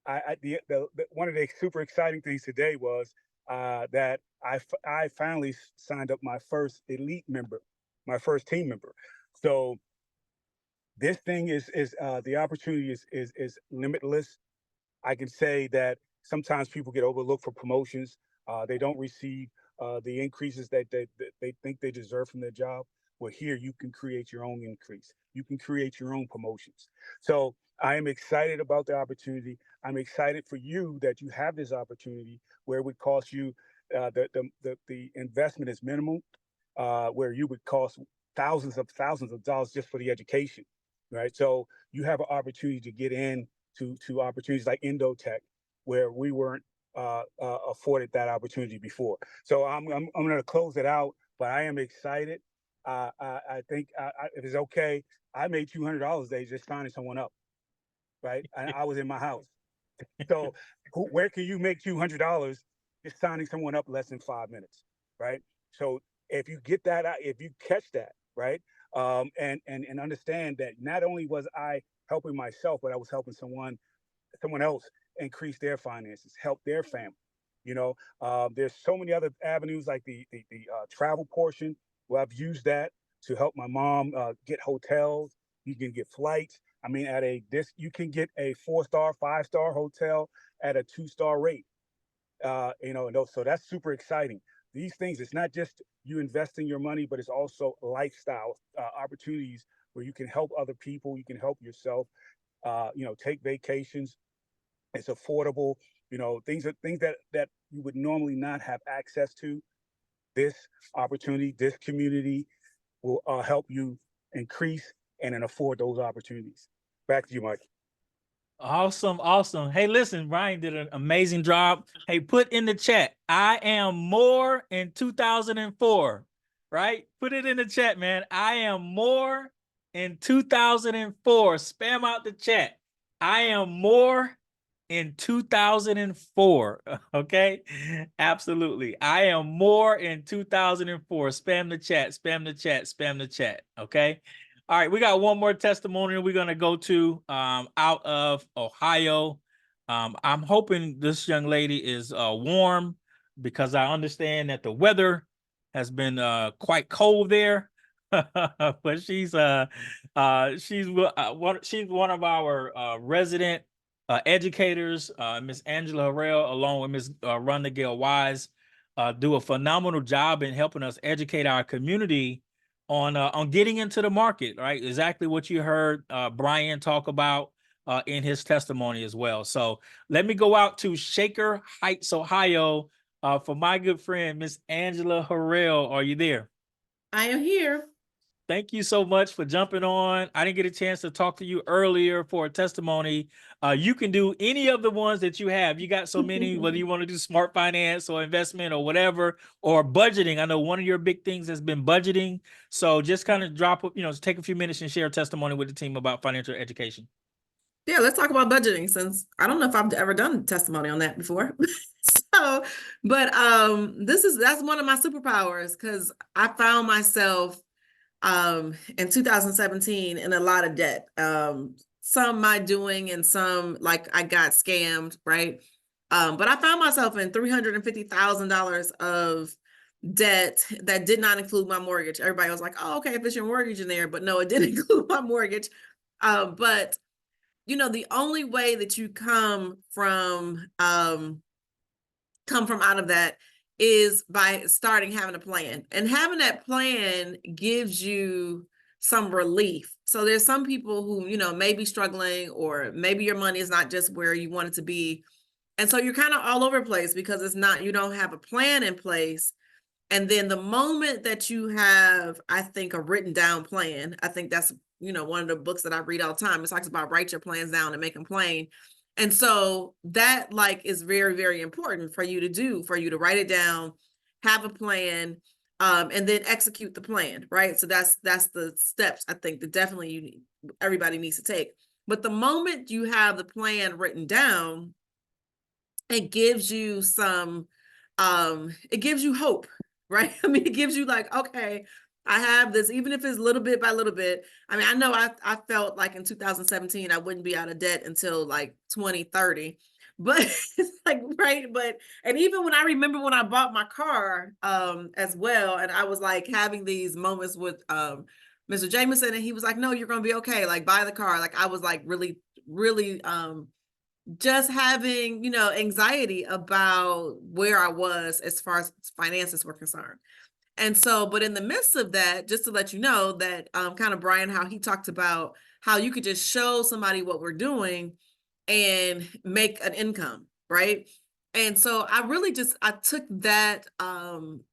one of the super exciting things today was that I finally signed up my first elite member, my first team member. So this thing is the opportunity is limitless. I can say that sometimes people get overlooked for promotions. They don't receive the increases that they think they deserve from their job. Well, here you can create your own increase. You can create your own promotions. So I am excited about the opportunity. I'm excited for you that you have this opportunity where it would cost you the investment is minimal, where you would cost thousands of dollars just for the education, right? So you have an opportunity to get in to opportunities like Indotech, where we weren't afforded that opportunity before. So I'm going to close it out, but I am excited. I think if it's okay, I made $200 today just signing someone up, right? And I was in my house. So where can you make $200 just signing someone up less than 5 minutes, right? So if you get that out, if you catch that, right, and understand that not only was I helping myself, but I was helping someone else increase their finances, help their family. There's so many other avenues like the travel portion. Well, I've used that to help my mom get hotels. You can get flights. I mean, you can get a 4-star, 5-star hotel at a 2-star rate. So that's super exciting. These things, it's not just you investing your money, but it's also lifestyle opportunities where you can help other people, you can help yourself. Take vacations, It's affordable, things that you would normally not have access to. This opportunity, this community will help you increase and then afford those opportunities. Back to you, Mike. Awesome, awesome. Hey, listen, Ryan did an amazing job. Hey, put in the chat, I am more in 2004, right? Put it in the chat, man. I am more in 2004. Spam out the chat. I am more in 2004. Okay, absolutely. I am more in 2004. Spam the chat, spam the chat, spam the chat. Okay. All right, we got one more testimonial we're going to go to out of Ohio. I'm hoping this young lady is warm, because I understand that the weather has been quite cold there. But she's one of our resident educators, Miss Angela Harrell, along with Miss Rhonda Gale Wise, do a phenomenal job in helping us educate our community on getting into the market, right? Exactly what you heard Brian talk about in his testimony as well. So let me go out to Shaker Heights, Ohio, for my good friend, Miss Angela Harrell. Are you there? I am here. Thank you so much for jumping on. I didn't get a chance to talk to you earlier for a testimony. You can do any of the ones that you have. You got so many, whether you want to do smart finance or investment or whatever, or budgeting. I know one of your big things has been budgeting. So just kind of take a few minutes and share a testimony with the team about financial education. Yeah, let's talk about budgeting, since I don't know if I've ever done testimony on that before. But that's one of my superpowers, because I found myself in 2017 in a lot of debt. Some my doing and some like I got scammed, right? But I found myself in $350,000 of debt that did not include my mortgage. Everybody was like, oh, okay, if it's your mortgage in there, but no, it didn't include my mortgage. But the only way that you come from out of that is by starting having a plan, and having that plan gives you some relief. So there's some people who, may be struggling, or maybe your money is not just where you want it to be. And so you're kind of all over the place because you don't have a plan in place. And then the moment that you have, I think, a written down plan, I think that's, one of the books that I read all the time. It talks about write your plans down and make them plain. And so that is very, very important for you to do, for you to write it down, have a plan, and then execute the plan, right? So that's the steps I think that definitely everybody needs to take. But the moment you have the plan written down, it gives you it gives you hope, right? I mean, it gives you like, okay, I have this, even if it's little bit by little bit. I mean, I know I felt like in 2017, I wouldn't be out of debt until like 2030, but it's like, right. And even when I remember when I bought my car, as well, and I was like having these moments with, Mr. Jamison, and he was like, no, you're going to be okay. Like, buy the car. Like, I was like really, really, just having, anxiety about where I was as far as finances were concerned. And so, but in the midst of that, just to let you know that kind of Brian, how he talked about how you could just show somebody what we're doing and make an income, right? And so I took that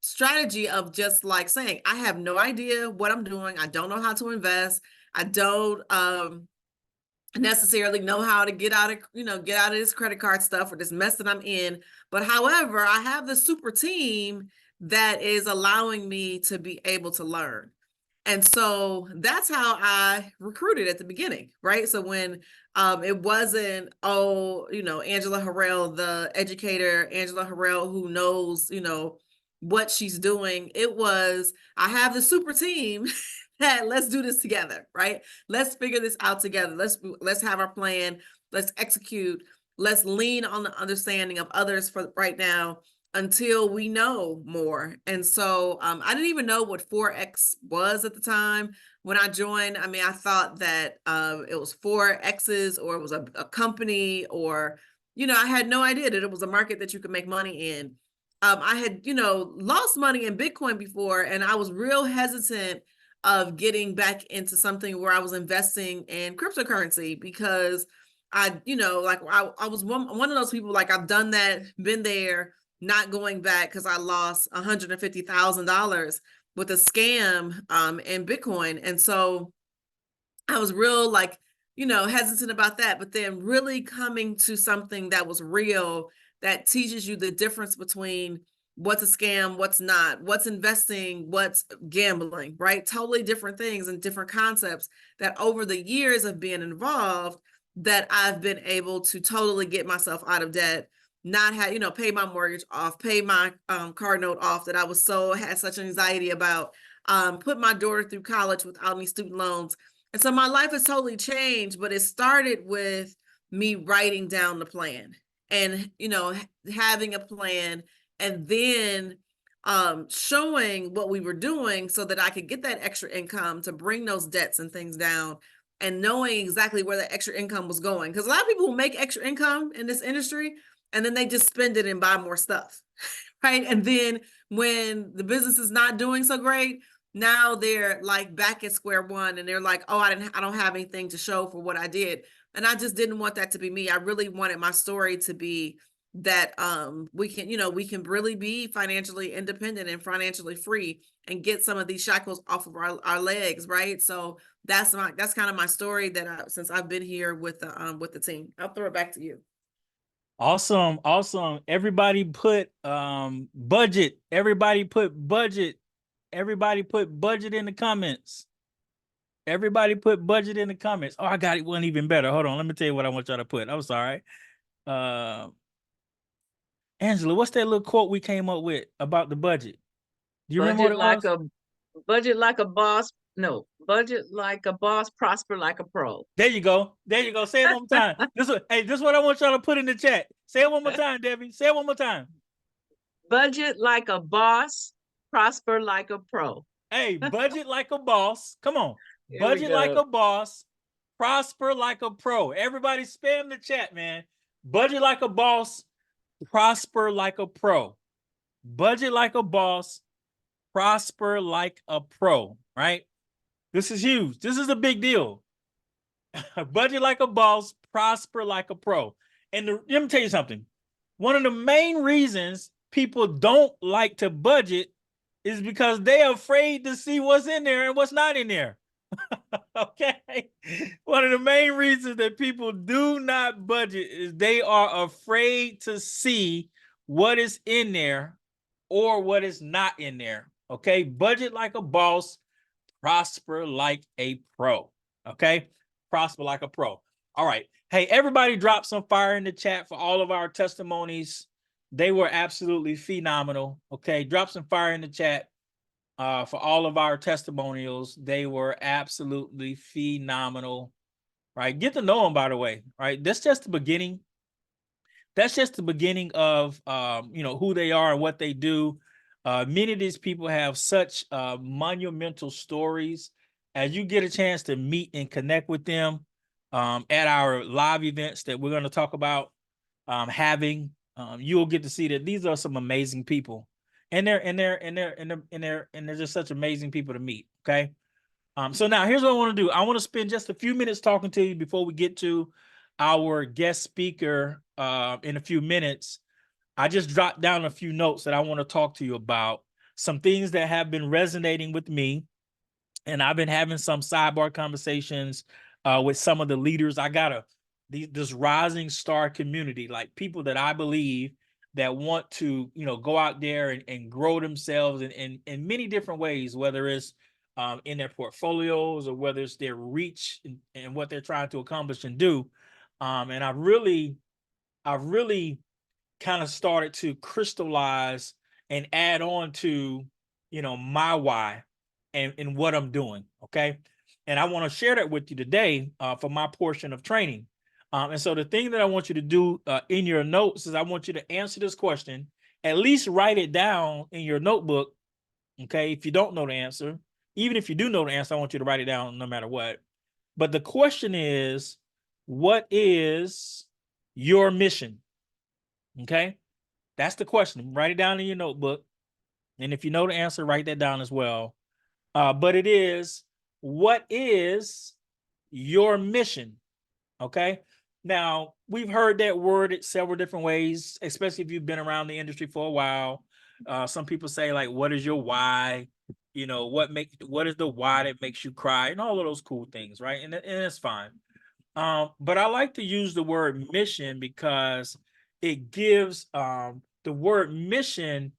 strategy of just like saying, I have no idea what I'm doing. I don't know how to invest. I don't necessarily know how to get out of this credit card stuff or this mess that I'm in. But however, I have the super team that is allowing me to be able to learn. And so that's how I recruited at the beginning, right? So when it wasn't, Angela Harrell, the educator, Angela Harrell, who knows, what she's doing, it was, I have the super team that let's do this together, right? Let's figure this out together. Let's have our plan. Let's execute. Let's lean on the understanding of others for right now until we know more. And so I didn't even know what 4X was at the time when I joined. I mean, I thought that it was 4X's, or it was a company, or, I had no idea that it was a market that you could make money in. I had, lost money in Bitcoin before, and I was real hesitant of getting back into something where I was investing in cryptocurrency, because I was one of those people, like, I've done that, been there, not going back, because I lost $150,000 with a scam in Bitcoin. And so I was real, like, hesitant about that, but then really coming to something that was real, that teaches you the difference between what's a scam, what's not, what's investing, what's gambling, right? Totally different things and different concepts, that over the years of being involved, that I've been able to totally get myself out of debt, not have, pay my mortgage off, pay my car note off that I had such anxiety about, put my daughter through college without any student loans. And so my life has totally changed, but it started with me writing down the plan and, having a plan, and then showing what we were doing so that I could get that extra income to bring those debts and things down, and knowing exactly where that extra income was going. Because a lot of people make extra income in this industry and then they just spend it and buy more stuff, right? And then when the business is not doing so great, now they're like back at square one, and they're like, oh, I don't have anything to show for what I did. And I just didn't want that to be me. I really wanted my story to be that we can really be financially independent and financially free and get some of these shackles off of our legs, right? So that's kind of my story since I've been here with the team. I'll throw it back to you. Awesome. Everybody put budget. Everybody put budget in the comments. Everybody put budget in the comments. Oh, I got it. One even better. Hold on. Let me tell you what I want y'all to put. I'm sorry. Angela, what's that little quote we came up with about the budget? Do you remember what it was? Budget like a boss. No, budget like a boss, prosper like a pro. There you go. Say it one more time. This is what I want y'all to put in the chat. Say it one more time, Debbie. Say it one more time. Budget like a boss, prosper like a pro. Hey, budget like a boss. Come on. Here we Budget go. like a boss, prosper like a pro. Everybody spam the chat, man. Budget like a boss, prosper like a pro. Budget like a boss, prosper like a pro, right? This is huge. This is a big deal. Budget like a boss, prosper like a pro. And let me tell you something. One of the main reasons people don't like to budget is because they're afraid to see what's in there and what's not in there. Okay. One of the main reasons that people do not budget is they are afraid to see what is in there or what is not in there. Okay. Budget like a boss, prosper like a pro. Okay. Prosper like a pro. All right. Hey, everybody drop some fire in the chat for all of our testimonies. They were absolutely phenomenal. Okay. Drop some fire in the chat for all of our testimonials. They were absolutely phenomenal. Right. Get to know them, by the way. Right. That's just the beginning. That's just the beginning of, who they are and what they do. Many of these people have such monumental stories. As you get a chance to meet and connect with them at our live events that we're going to talk about having, you'll get to see that these are some amazing people, and they're just such amazing people to meet. Okay. So now here's what I want to do. I want to spend just a few minutes talking to you before we get to our guest speaker in a few minutes. I just dropped down a few notes that I want to talk to you about, some things that have been resonating with me. And I've been having some sidebar conversations with some of the leaders. I got this rising star community, like people that I believe that want to, go out there and grow themselves in many different ways, whether it's in their portfolios or whether it's their reach and what they're trying to accomplish and do. And I've really kind of started to crystallize and add on to, my why and what I'm doing. Okay. And I want to share that with you today for my portion of training. And so the thing that I want you to do in your notes is I want you to answer this question, at least write it down in your notebook. Okay. If you don't know the answer, even if you do know the answer, I want you to write it down no matter what. But the question is, what is your mission? Okay. That's the question. Write it down in your notebook. And if you know the answer, write that down as well. But it is, what is your mission? Okay. Now, we've heard that worded several different ways, especially if you've been around the industry for a while. Some people say, like, what is your why? You know, what is the why that makes you cry, and all of those cool things, right? And it's fine. But I like to use the word mission because it gives the word mission,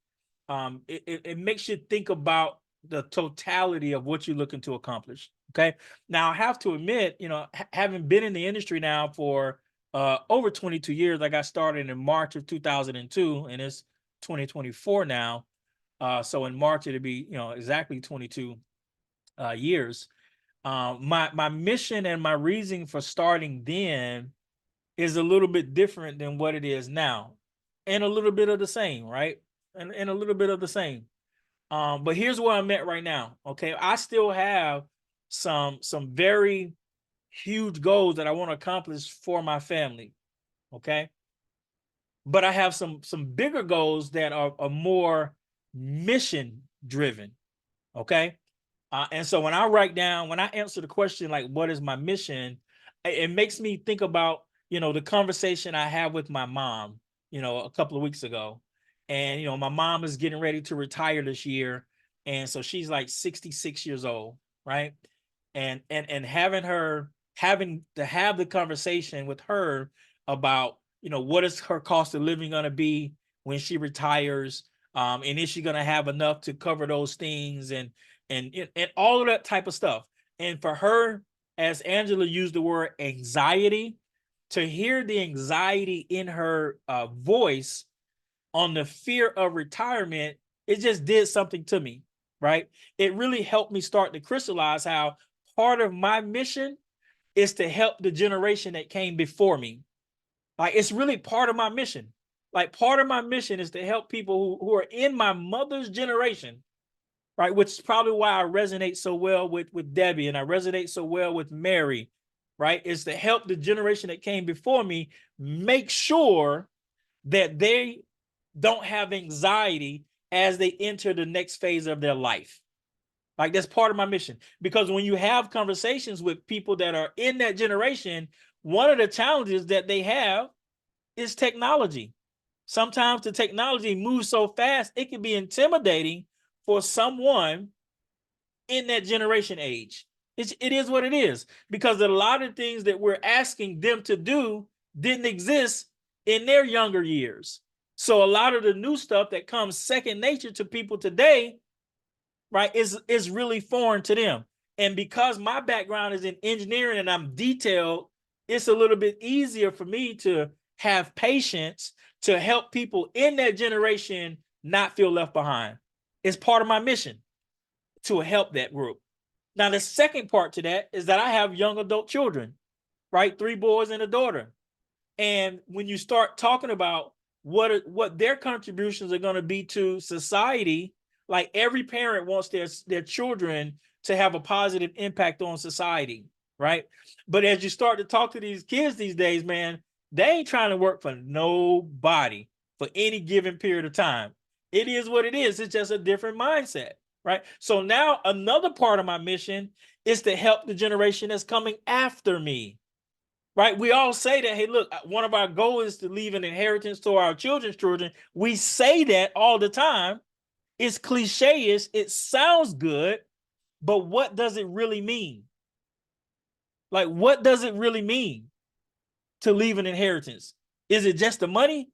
it makes you think about the totality of what you're looking to accomplish. Okay. Now, I have to admit, you know, having been in the industry now for over 22 years, I got started in March of 2002, and it's 2024 now. So in March, it'll be, you know, exactly 22 years. My mission and my reason for starting then is a little bit different than what it is now, and a little bit of the same, right? And a little bit of the same. But here's where I'm at right now. Okay, I still have some very huge goals that I want to accomplish for my family. Okay, but I have some bigger goals that are more mission driven. Okay. And so when I answer the question, like, what is my mission? It makes me think about, you know, the conversation I had with my mom, you know, a couple of weeks ago. And, you know, my mom is getting ready to retire this year. And so she's like 66 years old, right? And having to have the conversation with her about, you know, what is her cost of living going to be when she retires? And is she going to have enough to cover those things and all of that type of stuff? And for her, as Angela used the word anxiety, to hear the anxiety in her voice on the fear of retirement, it just did something to me, right? It really helped me start to crystallize how part of my mission is to help the generation that came before me. Like, it's really part of my mission. Like, part of my mission is to help people who are in my mother's generation, right? Which is probably why I resonate so well with Debbie, and I resonate so well with Mary, right? Is to help the generation that came before me make sure that they don't have anxiety as they enter the next phase of their life. Like, that's part of my mission. Because when you have conversations with people that are in that generation, one of the challenges that they have is technology. Sometimes the technology moves so fast, it can be intimidating for someone in that generation age. It is what it is, because a lot of things that we're asking them to do didn't exist in their younger years. So a lot of the new stuff that comes second nature to people today, right, is really foreign to them. And because my background is in engineering and I'm detailed, it's a little bit easier for me to have patience to help people in that generation not feel left behind. It's part of my mission to help that group. Now, the second part to that is that I have young adult children, right? 3 boys and a daughter. And when you start talking about what their contributions are going to be to society, like, every parent wants their children to have a positive impact on society, right? But as you start to talk to these kids these days, man, they ain't trying to work for nobody for any given period of time. It is what it is. It's just a different mindset, right? So now another part of my mission is to help the generation that's coming after me, right? We all say that, hey, look, one of our goals is to leave an inheritance to our children's children. We say that all the time. It's cliche-ish. It sounds good, but what does it really mean? Like, what does it really mean to leave an inheritance? Is it just the money?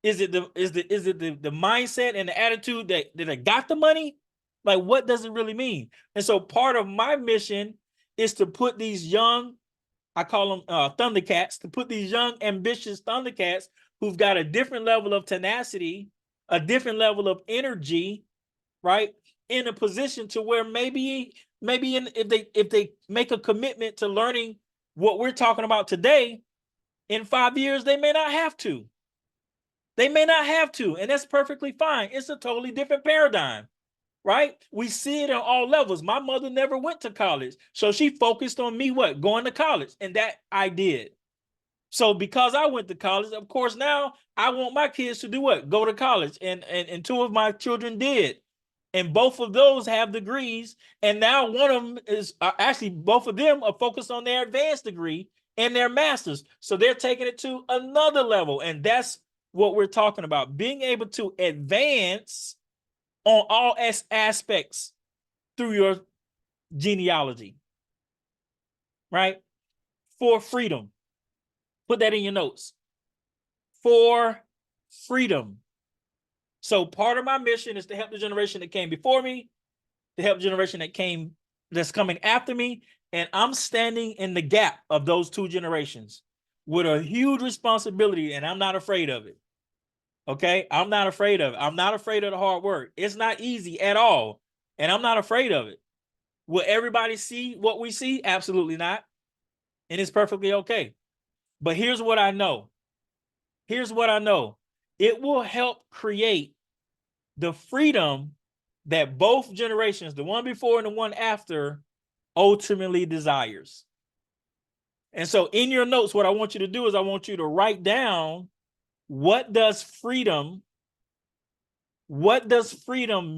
Is it the mindset and the attitude that I got the money? Like, what does it really mean? And so part of my mission is to put these young, I call them Thundercats, to put these young, ambitious Thundercats who've got a different level of tenacity, a different level of energy, right, in a position to where maybe if they make a commitment to learning what we're talking about today, in 5 years, they may not have to. They may not have to, and that's perfectly fine. It's a totally different paradigm, right? We see it on all levels. My mother never went to college, so she focused on me, going to college, and that I did. So because I went to college, of course, now I want my kids to do what? Go to college, and 2 of my children did, and both of those have degrees, and now one of them is actually both of them are focused on their advanced degree and they're masters. So they're taking it to another level. And that's what we're talking about. Being able to advance on all aspects through your genealogy, right? For freedom. Put that in your notes. For freedom. So part of my mission is to help the generation that came before me, to help the generation that's coming after me. And I'm standing in the gap of those two generations with a huge responsibility, and I'm not afraid of it. Okay? I'm not afraid of it. I'm not afraid of the hard work. It's not easy at all, and I'm not afraid of it. Will everybody see what we see? Absolutely not. And it's perfectly okay. But here's what I know. Here's what I know. It will help create the freedom that both generations, the one before and the one after, ultimately desires. And so in your notes, what I want you to do is I want you to write down, what does freedom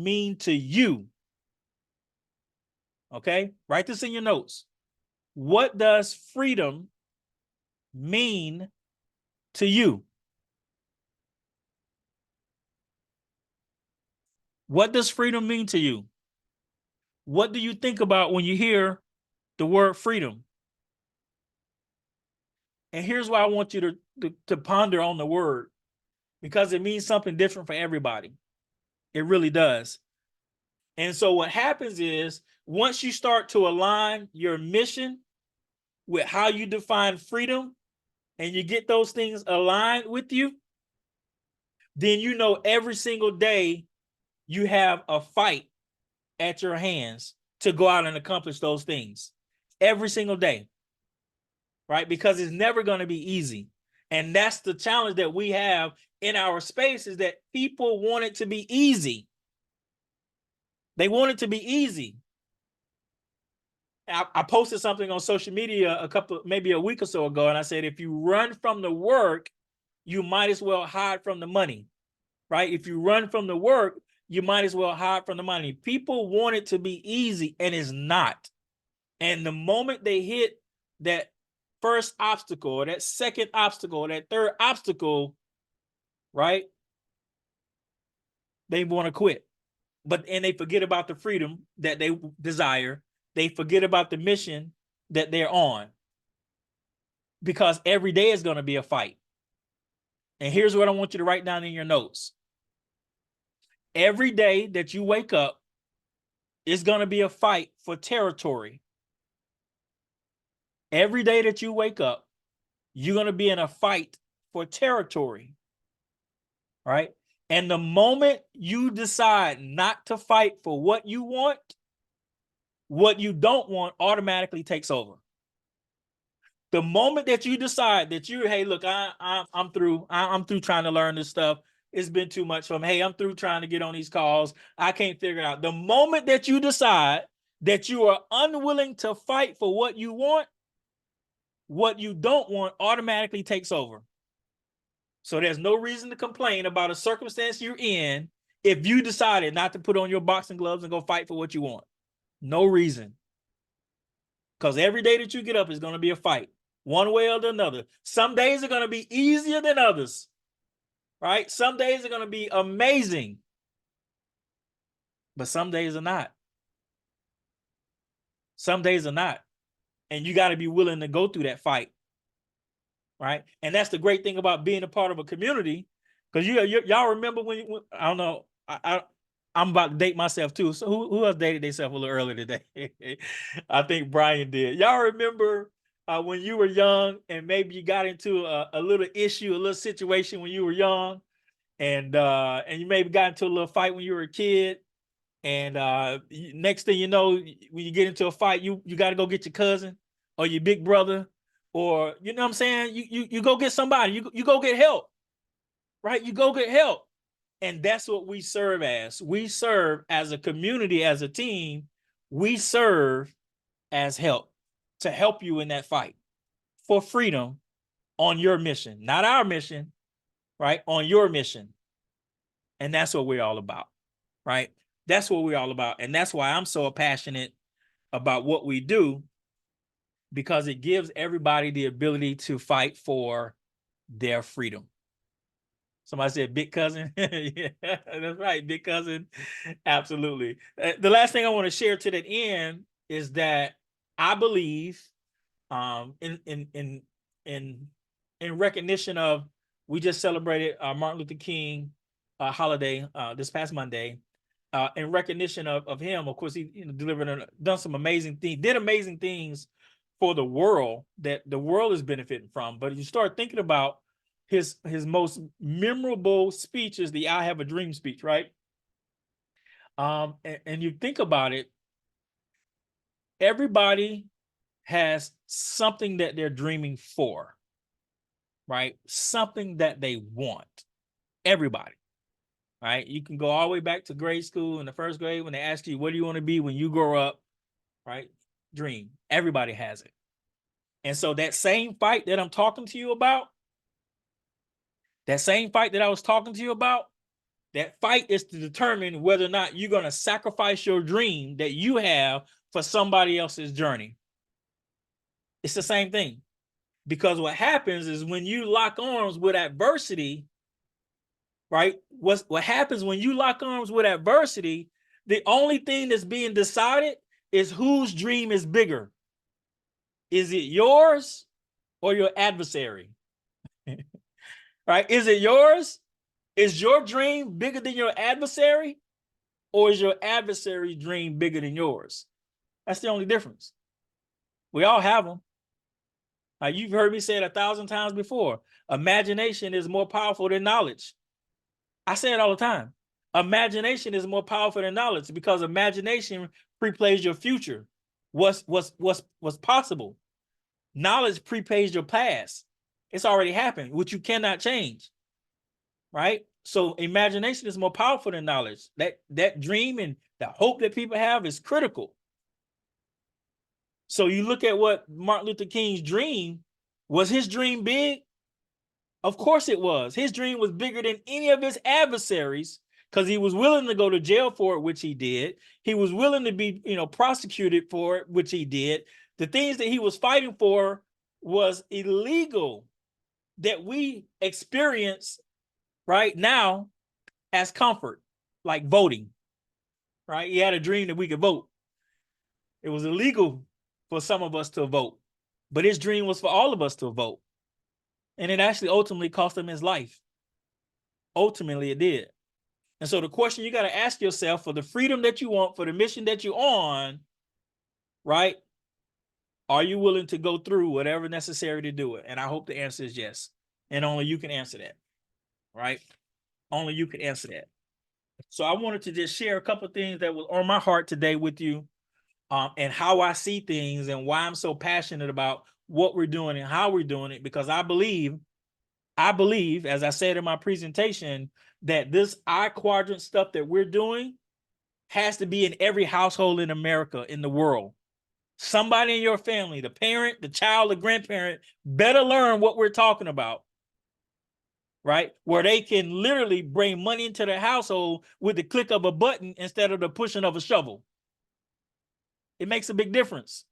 mean to you? Okay, write this in your notes. What does freedom mean to you? What does freedom mean to you? What do you think about when you hear the word freedom? And here's why I want you to ponder on the word, because it means something different for everybody. It really does. And so what happens is, once you start to align your mission with how you define freedom, and you get those things aligned with you, then you know every single day you have a fight at your hands to go out and accomplish those things. Every single day. Right? Because it's never going to be easy. And that's the challenge that we have in our space, is that people want it to be easy. They want it to be easy. I posted something on social media maybe a week or so ago, and I said, if you run from the work, you might as well hide from the money, right? If you run from the work, you might as well hide from the money. People want it to be easy, and it's not. And the moment they hit that first obstacle, or that second obstacle, or that third obstacle, right, they want to quit. And they forget about the freedom that they desire. They forget about the mission that they're on, because every day is going to be a fight. And here's what I want you to write down in your notes. Every day that you wake up is going to be a fight for territory. Every day that you wake up, you're going to be in a fight for territory, right? And the moment you decide not to fight for what you want, what you don't want automatically takes over. The moment that you decide that hey, look, I'm through. I'm through trying to learn this stuff. It's been too much for me. Hey, I'm through trying to get on these calls. I can't figure it out. The moment that you decide that you are unwilling to fight for what you want, what you don't want automatically takes over. So there's no reason to complain about a circumstance you're in if you decided not to put on your boxing gloves and go fight for what you want. No reason. Because every day that you get up is going to be a fight, one way or another. Some days are going to be easier than others, right? Some days are going to be amazing, but some days are not. Some days are not. And you got to be willing to go through that fight, right? And that's the great thing about being a part of a community, because y'all remember when I don't know, I'm about to date myself too. So who else dated themselves a little earlier today? I think Brian did. Y'all remember when you were young, and maybe you got into a little issue, a little situation when you were young, and you maybe got into a little fight when you were a kid, and next thing you know, when you get into a fight, you got to go get your cousin or your big brother, or you know what I'm saying? You go get somebody. You go get help, right? You go get help. And that's what we serve as. We serve as a community, as a team. We serve as help, to help you in that fight for freedom on your mission, not our mission, right? On your mission. And that's what we're all about, right? That's what we're all about. And that's why I'm so passionate about what we do, because it gives everybody the ability to fight for their freedom. Somebody said big cousin. Yeah, that's right, big cousin. Absolutely. The last thing I want to share to that end is that I believe in recognition of, we just celebrated Martin Luther King holiday this past Monday. In recognition of him, of course, he done some amazing things, did amazing things for the world that the world is benefiting from. But you start thinking about his most memorable speech is the "I Have a Dream" speech, right? And you think about it, everybody has something that they're dreaming for, right? Something that they want. Everybody, right? You can go all the way back to grade school, in the first grade, when they ask you, what do you want to be when you grow up, right? Dream. Everybody has it. And so that same fight that I'm talking to you about, that same fight that I was talking to you about, that fight is to determine whether or not you're going to sacrifice your dream that you have for somebody else's journey. It's the same thing. Because what happens is when you lock arms with adversity, right? What happens when you lock arms with adversity, the only thing that's being decided is whose dream is bigger. Is it yours or your adversary? Right? Is it yours? Is your dream bigger than your adversary? Or is your adversary's dream bigger than yours? That's the only difference. We all have them. You've heard me say it 1,000 times before. Imagination is more powerful than knowledge. I say it all the time. Imagination is more powerful than knowledge, because imagination preplays your future. What's possible. Knowledge prepays your past. It's already happened, which you cannot change. Right? So imagination is more powerful than knowledge. That dream and the hope that people have is critical. So you look at what Martin Luther King's dream was. His dream big? Of course it was. His dream was bigger than any of his adversaries, because he was willing to go to jail for it, which he did. He was willing to be, prosecuted for it, which he did. The things that he was fighting for was illegal, that we experience right now as comfort, like voting, right? He had a dream that we could vote. It was illegal for some of us to vote, but his dream was for all of us to vote. And it actually ultimately cost him his life. Ultimately, it did. And so the question you got to ask yourself, for the freedom that you want, for the mission that you're on, right? Are you willing to go through whatever necessary to do it? And I hope the answer is yes. And only you can answer that, right? Only you can answer that. So I wanted to just share a couple of things that was on my heart today with you, and how I see things and why I'm so passionate about what we're doing and how we're doing it, because I believe, as I said in my presentation, that this I-quadrant stuff that we're doing has to be in every household in America, in the world. Somebody in your family, the parent, the child, the grandparent, better learn what we're talking about, right? Where they can literally bring money into their household with the click of a button instead of the pushing of a shovel. It makes a big difference,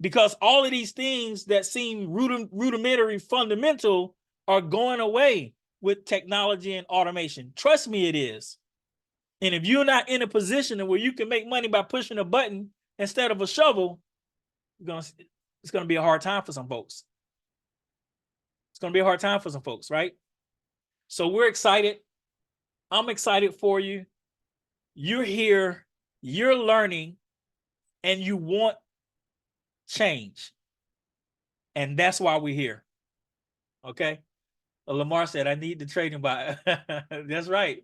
because all of these things that seem rudimentary, fundamental, are going away with technology and automation. Trust me, it is. And if you're not in a position where you can make money by pushing a button instead of a shovel, it's going to be a hard time for some folks. It's going to be a hard time for some folks, right? So we're excited. I'm excited for you. You're here, you're learning, and you want change. And that's why we're here. Okay? Lamar said, I need the trading bot. That's right.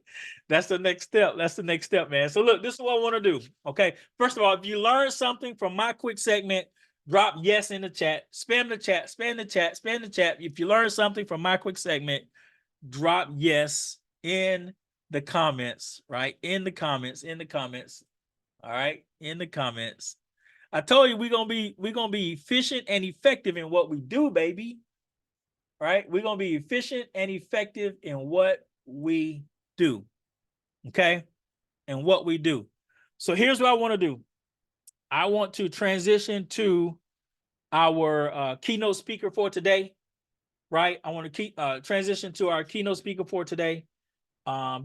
That's the next step. That's the next step, man. So look, this is what I want to do. Okay. First of all, if you learned something from my quick segment, drop yes in the chat. Spam the chat, spam the chat, spam the chat. If you learned something from my quick segment, drop yes in the comments, right? In the comments. All right. In the comments. I told you we're gonna be efficient and effective in what we do, baby. Right? We're going to be efficient and effective in what we do. Okay? And what we do. So here's what I want to do. I want to transition to our keynote speaker for today, right? I want to transition to our keynote speaker for today.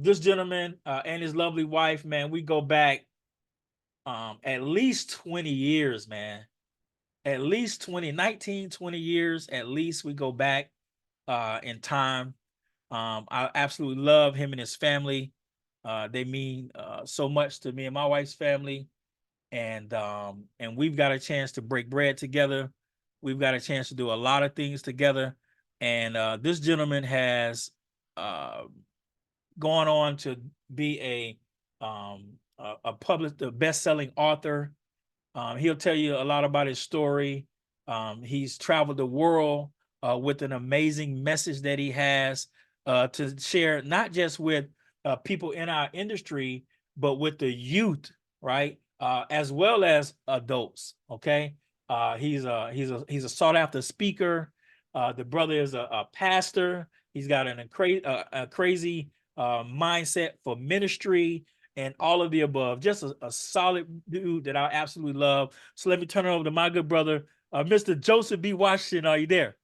This gentleman and his lovely wife, man, we go back at least 20 years, man. At least 20 years, at least we go back in time. I absolutely love him and his family. They mean so much to me and my wife's family. And we've got a chance to break bread together. We've got a chance to do a lot of things together. And this gentleman has gone on to be a published, best-selling author. He'll tell you a lot about his story. He's traveled the world with an amazing message that he has to share, not just with people in our industry, but with the youth, right? As well as adults. Okay. He's a sought after speaker. The brother is a pastor. He's got a crazy mindset for ministry and all of the above. Just a solid dude that I absolutely love. So let me turn it over to my good brother, Mr. Joseph B. Washington. Are you there?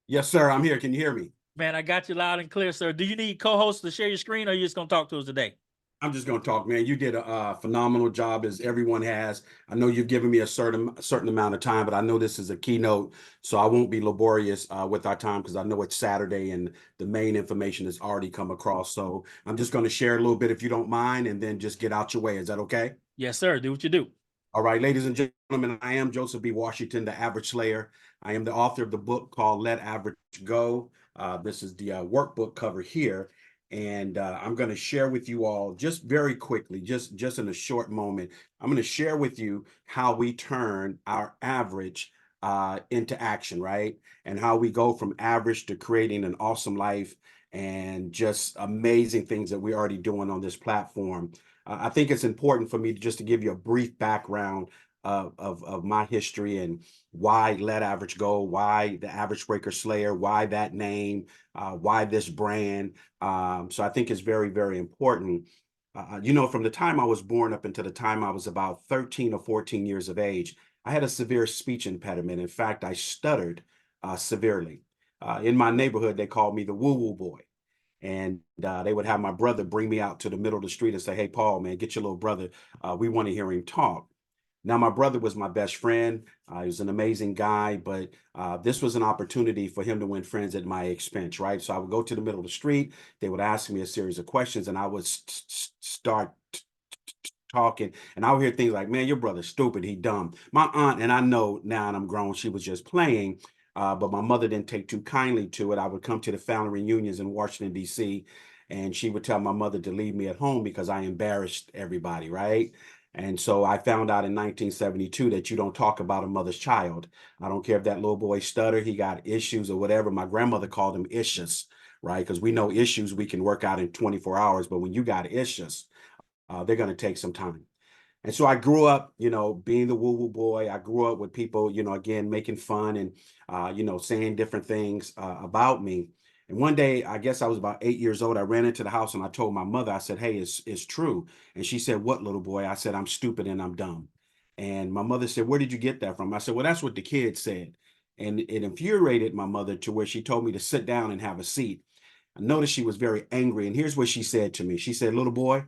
Yes, sir. I'm here. Can you hear me? Man, I got you loud and clear, sir. Do you need co-hosts to share your screen, or are you just going to talk to us today? I'm just going to talk, man. You did a phenomenal job, as everyone has. I know you've given me a certain amount of time, but I know this is a keynote, so I won't be laborious with our time, because I know it's Saturday and the main information has already come across. So I'm just going to share a little bit, if you don't mind, and then just get out your way. Is that okay? Yes, sir. Do what you do. All right, ladies and gentlemen, I am Joseph B. Washington, the Average Slayer. I am the author of the book called Let Average Go. This is the workbook cover here. And I'm going to share with you all just very quickly, just in a short moment, I'm going to share with you how we turn our average into action, right? And how we go from average to creating an awesome life, and just amazing things that we're already doing on this platform. I think it's important for me just to give you a brief background of my history and why Let Average Go, why the Average Breaker Slayer, why that name, why this brand. So I think it's very, very important. You know, from the time I was born up until the time I was about 13 or 14 years of age, I had a severe speech impediment. In fact, I stuttered severely. In my neighborhood, they called me the woo-woo boy. And they would have my brother bring me out to the middle of the street and say, "Hey, Paul, man, get your little brother. We want to hear him talk." Now, my brother was my best friend. He was an amazing guy, but this was an opportunity for him to win friends at my expense, right? So I would go to the middle of the street. They would ask me a series of questions, and I would start talking, and I would hear things like, "Man, your brother's stupid. He dumb." My aunt, and I know now, and I'm grown, she was just playing. But my mother didn't take too kindly to it. I would come to the family reunions in Washington, D.C., and she would tell my mother to leave me at home because I embarrassed everybody, right? And so I found out in 1972 that you don't talk about a mother's child. I don't care if that little boy stuttered, he got issues or whatever. My grandmother called him issues, right? Because we know issues we can work out in 24 hours, but when you got issues, they're going to take some time. And so I grew up, you know, being the woo-woo boy. I grew up with people, you know, again, making fun and, you know, saying different things about me. And one day, I guess I was about 8 years old, I ran into the house and I told my mother, I said, "Hey, it's true." And she said, "What, little boy?" I said, "I'm stupid and I'm dumb." And my mother said, "Where did you get that from?" I said, "Well, that's what the kids said." And it infuriated my mother to where she told me to sit down and have a seat. I noticed she was very angry. And here's what she said to me. She said, "Little boy,"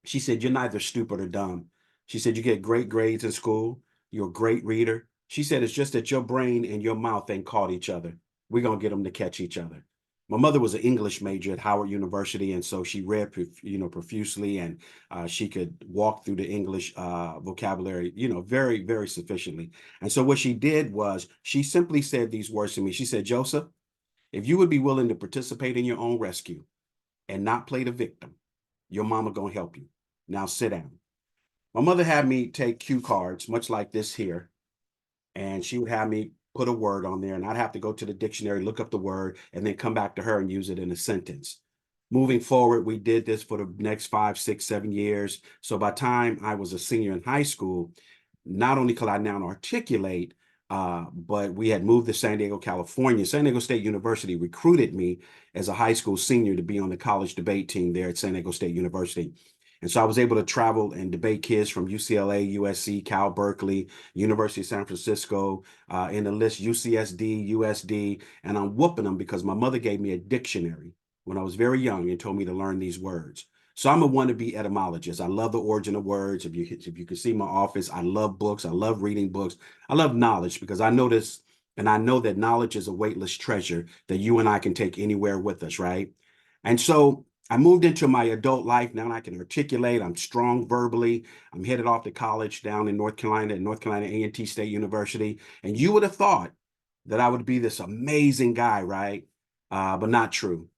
she said, "you're neither stupid or dumb." She said, "You get great grades in school. You're a great reader." She said, "It's just that your brain and your mouth ain't caught each other. We're going to get them to catch each other." My mother was an English major at Howard University, and so she read, you know, profusely, and she could walk through the English vocabulary, you know, very, very sufficiently. And so what she did was she simply said these words to me. She said, "Joseph, if you would be willing to participate in your own rescue and not play the victim, your mama going to help you. Now sit down." My mother had me take cue cards, much like this here, and she would have me put a word on there, and I'd have to go to the dictionary, look up the word, and then come back to her and use it in a sentence. Moving forward, we did this for the next 5, 6, 7 years. So by the time I was a senior in high school, not only could I now articulate, but we had moved to San Diego, California. San Diego State University recruited me as a high school senior to be on the college debate team there at San Diego State University. And so I was able to travel and debate kids from UCLA, USC, Cal Berkeley, University of San Francisco, in the list UCSD, USD, and I'm whooping them because my mother gave me a dictionary when I was very young and told me to learn these words. So I'm a wannabe etymologist. I love the origin of words. If you can see my office, I love books. I love reading books. I love knowledge because I know this, and I know that knowledge is a weightless treasure that you and I can take anywhere with us, right? And so I moved into my adult life. Now I can articulate. I'm strong verbally. I'm headed off to college down in North Carolina, at North Carolina A&T State University. And you would have thought that I would be this amazing guy, right? But not true.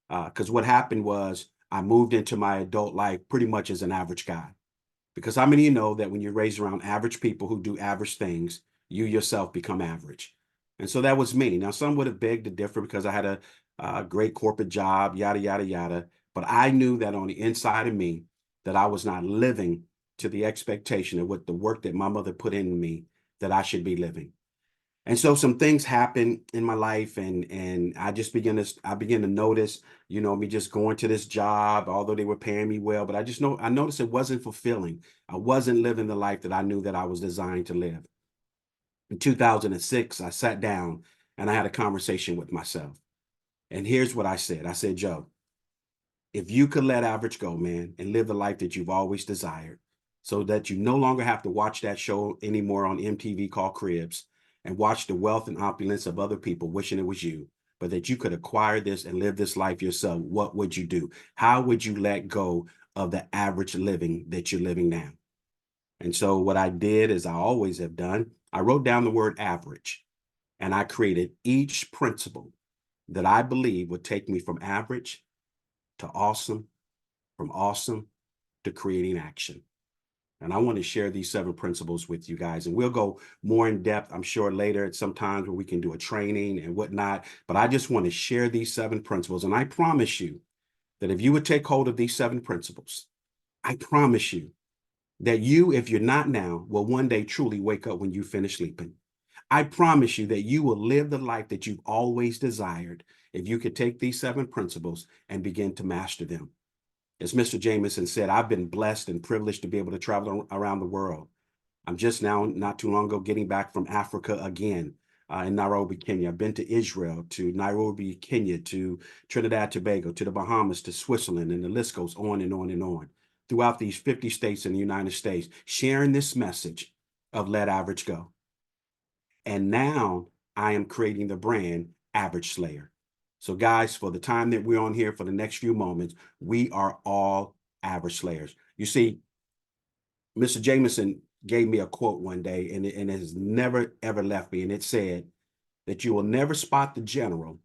Because what happened was I moved into my adult life pretty much as an average guy. Because how many of you know that when you're raised around average people who do average things, you yourself become average? And so that was me. Now, some would have begged to differ because I had a great corporate job, yada, yada, yada. But I knew that on the inside of me, that I was not living to the expectation of what the work that my mother put in me, that I should be living. And so some things happened in my life, and I began to notice, me just going to this job, although they were paying me well, but I noticed it wasn't fulfilling. I wasn't living the life that I knew that I was designed to live. In 2006, I sat down and I had a conversation with myself. And here's what I said. I said, Joe, if you could let average go, man, and live the life that you've always desired, so that you no longer have to watch that show anymore on MTV called Cribs and watch the wealth and opulence of other people wishing it was you, but that you could acquire this and live this life yourself, what would you do? How would you let go of the average living that you're living now? And so what I did, as I always have done, I wrote down the word average, and I created each principle that I believe would take me from average to awesome, from awesome to creating action. And I want to share these 7 principles with you guys. And we'll go more in depth, I'm sure, later at some times where we can do a training and whatnot. But I just want to share these 7 principles. And I promise you that if you would take hold of these 7 principles, I promise you that you, if you're not now, will one day truly wake up when you finish sleeping. I promise you that you will live the life that you've always desired if you could take these 7 principles and begin to master them. As Mr. Jamison said, I've been blessed and privileged to be able to travel around the world. I'm just now, not too long ago, getting back from Africa again, in Nairobi, Kenya. I've been to Israel, to Nairobi, Kenya, to Trinidad, Tobago, to the Bahamas, to Switzerland, and the list goes on and on and on. Throughout these 50 states in the United States, sharing this message of let average go. And now I am creating the brand Average Slayer. So guys, for the time that we're on here for the next few moments, we are all average slayers. You see, Mr. Jamison gave me a quote one day, and it has never, ever left me. And it said that you will never spot the general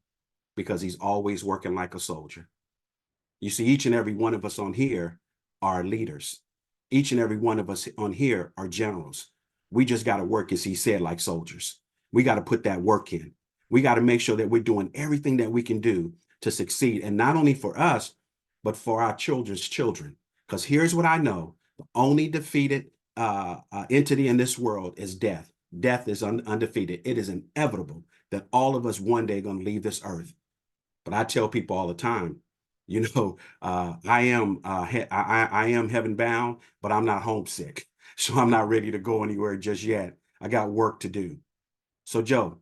because he's always working like a soldier. You see, each and every one of us on here are leaders. Each and every one of us on here are generals. We just got to work, as he said, like soldiers. We got to put that work in. We got to make sure that we're doing everything that we can do to succeed. And not only for us, but for our children's children. Because here's what I know. The only defeated entity in this world is death. Death is undefeated. It is inevitable that all of us one day are going to leave this earth. But I tell people all the time, I am heaven bound, but I'm not homesick. So I'm not ready to go anywhere just yet. I got work to do. So Joe,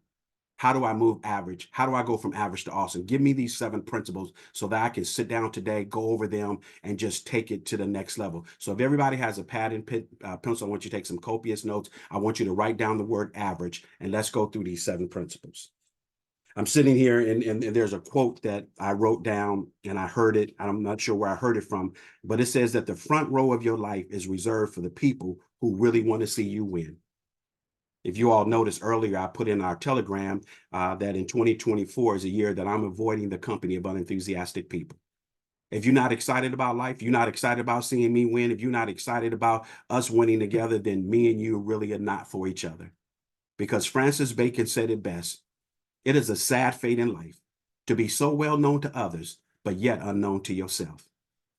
how do I move average? How do I go from average to awesome? Give me these 7 principles so that I can sit down today, go over them, and just take it to the next level. So if everybody has a pad and pencil, I want you to take some copious notes. I want you to write down the word average, and let's go through these 7 principles. I'm sitting here and there's a quote that I wrote down and I heard it. I'm not sure where I heard it from, but it says that the front row of your life is reserved for the people who really want to see you win. If you all noticed earlier, I put in our telegram that in 2024 is a year that I'm avoiding the company of unenthusiastic people. If you're not excited about life, you're not excited about seeing me win, if you're not excited about us winning together, then me and you really are not for each other. Because Francis Bacon said it best, it is a sad fate in life to be so well known to others, but yet unknown to yourself.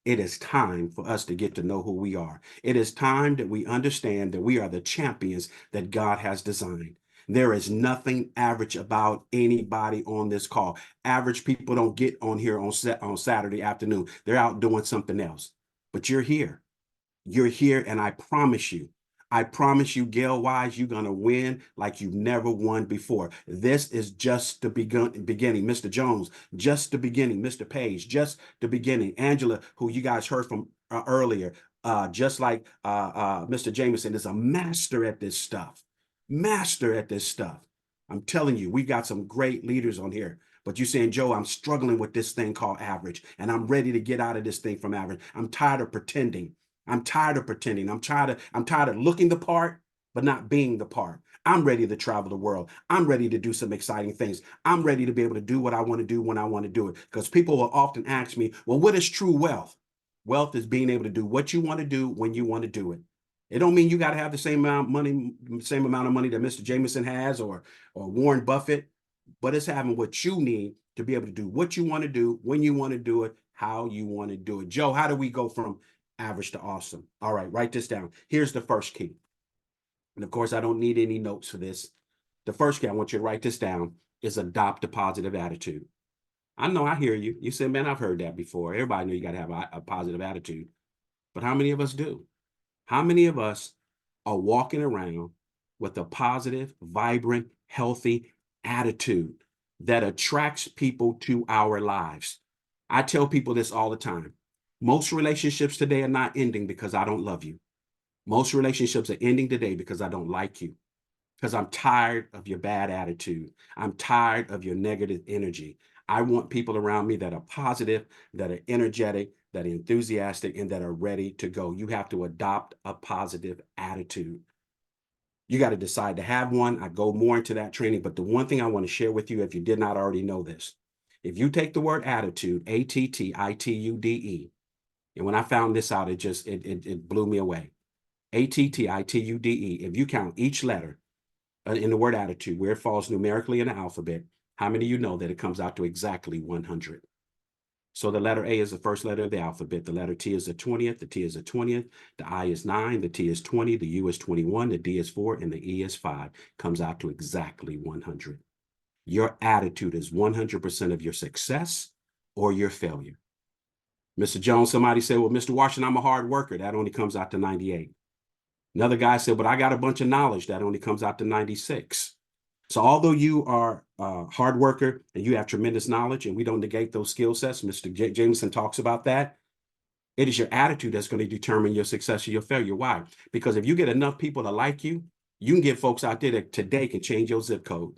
It is time for us to get to know who we are. It is time that we understand that we are the champions that God has designed. There is nothing average about anybody on this call. Average people don't get on here on Saturday afternoon. They're out doing something else. But you're here. You're here, and I promise you, Gail Wise, you're going to win like you've never won before. This is just the beginning. Mr. Jones, just the beginning. Mr. Page, just the beginning. Angela, who you guys heard from earlier, just like Mr. Jamison, is a master at this stuff. Master at this stuff. I'm telling you, we got some great leaders on here. But you're saying, Joe, I'm struggling with this thing called average, and I'm ready to get out of this thing from average. I'm tired of pretending. I'm tired of pretending. I'm tired of looking the part, but not being the part. I'm ready to travel the world. I'm ready to do some exciting things. I'm ready to be able to do what I want to do when I want to do it. Because people will often ask me, well, what is true wealth? Wealth is being able to do what you want to do when you want to do it. It don't mean you got to have the same amount of money that Mr. Jamison has or Warren Buffett, but it's having what you need to be able to do what you want to do, when you want to do it, how you want to do it. Joe, how do we go from average to awesome? All right, write this down. Here's the first key. And of course, I don't need any notes for this. The first key, I want you to write this down, is adopt a positive attitude. I know, I hear you. You said, man, I've heard that before. Everybody know you got to have a positive attitude. But how many of us do? How many of us are walking around with a positive, vibrant, healthy attitude that attracts people to our lives? I tell people this all the time. Most relationships today are not ending because I don't love you. Most relationships are ending today because I don't like you. Because I'm tired of your bad attitude. I'm tired of your negative energy. I want people around me that are positive, that are energetic, that are enthusiastic, and that are ready to go. You have to adopt a positive attitude. You got to decide to have one. I go more into that training, but the one thing I want to share with you, if you did not already know this, if you take the word attitude, ATTITUDE, and when I found this out, it blew me away. ATTITUDE, if you count each letter in the word attitude, where it falls numerically in the alphabet, how many of you know that it comes out to exactly 100? So the letter A is the first letter of the alphabet. The letter T is the 20th. The T is the 20th. The I is 9. The T is 20. The U is 21. The D is 4. And the E is 5. Comes out to exactly 100. Your attitude is 100% of your success or your failure. Mr. Jones, somebody said, well, Mr. Washington, I'm a hard worker. That only comes out to 98. Another guy said, but I got a bunch of knowledge. That only comes out to 96. So although you are a hard worker and you have tremendous knowledge, and we don't negate those skill sets, Mr. Jamison talks about that, it is your attitude that's going to determine your success or your failure. Why? Because if you get enough people to like you, you can get folks out there that today can change your zip code,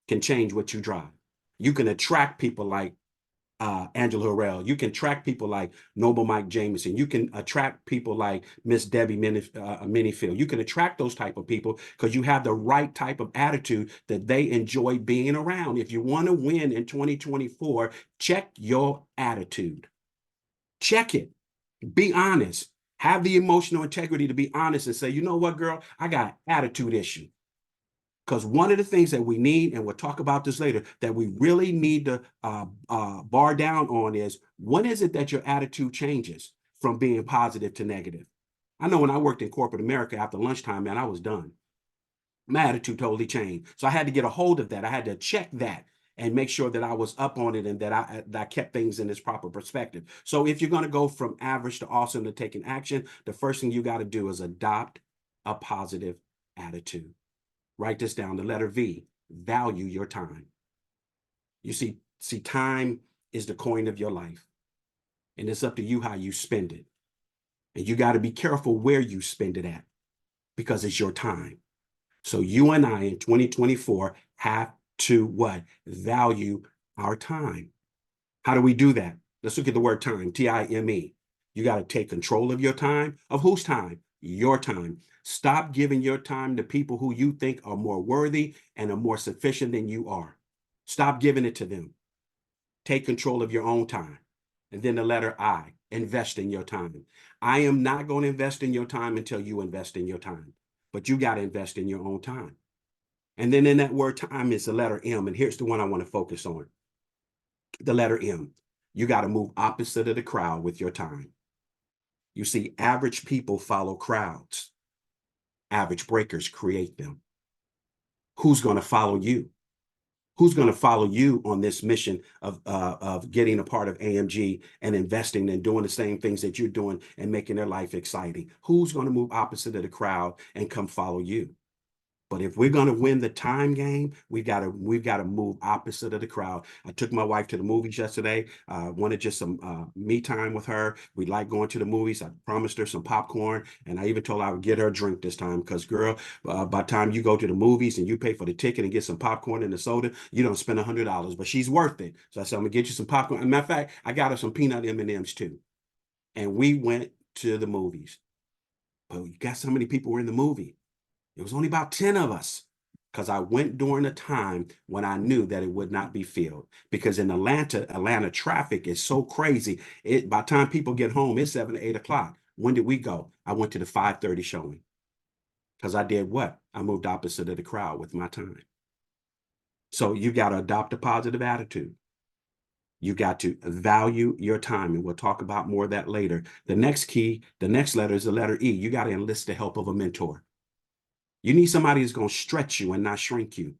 can change what you drive. You can attract people like Angela Harrell. You can attract people like Noble.Mike.Jamison. You can attract people like Miss Debbie Minifield. You can attract those type of people because you have the right type of attitude that they enjoy being around. If you want to win in 2024, check your attitude. Check it. Be honest. Have the emotional integrity to be honest and say, you know what, girl, I got an attitude issue. Because one of the things that we need, and we'll talk about this later, that we really need to bar down on is, when is it that your attitude changes from being positive to negative? I know when I worked in corporate America after lunchtime, man, I was done. My attitude totally changed. So I had to get a hold of that. I had to check that and make sure that I was up on it and that I kept things in its proper perspective. So if you're going to go from average to awesome to taking action, the first thing you got to do is adopt a positive attitude. Write this down, the letter V, value your time. You see, time is the coin of your life, and it's up to you how you spend it. And you got to be careful where you spend it at, because it's your time. So you and I in 2024 have to what? Value our time. How do we do that? Let's look at the word time, T-I-M-E. You got to take control of your time. Of whose time? Your time. Stop giving your time to people who you think are more worthy and are more sufficient than you are. Stop giving it to them. Take control of your own time. And then the letter I, invest in your time. I am not going to invest in your time until you invest in your time. But you got to invest in your own time. And then in that word time is the letter M. And here's the one I want to focus on. The letter M. You got to move opposite of the crowd with your time. You see, average people follow crowds. Average breakers create them. Who's going to follow you? Who's going to follow you on this mission of getting a part of AMG and investing and doing the same things that you're doing and making their life exciting? Who's going to move opposite of the crowd and come follow you? But if we're going to win the time game, we've got to move opposite of the crowd. I took my wife to the movies yesterday. Wanted just some me time with her. We like going to the movies. I promised her some popcorn, and I even told her I would get her a drink this time because, girl, by the time you go to the movies and you pay for the ticket and get some popcorn and the soda, you don't spend $100, but she's worth it. So I said, I'm gonna get you some popcorn. As a matter of fact, I got her some peanut M&Ms too. And we went to the movies. But you got so many people were in the movie. It was only about 10 of us because I went during a time when I knew that it would not be filled. Because in Atlanta traffic is so crazy. By the time people get home, it's 7 to 8 o'clock. When did we go? I went to the 5:30 showing. Because I did what? I moved opposite of the crowd with my time. So you got to adopt a positive attitude. You got to value your time, and we'll talk about more of that later. The next letter is the letter E. You got to enlist the help of a mentor. You need somebody who's going to stretch you and not shrink you.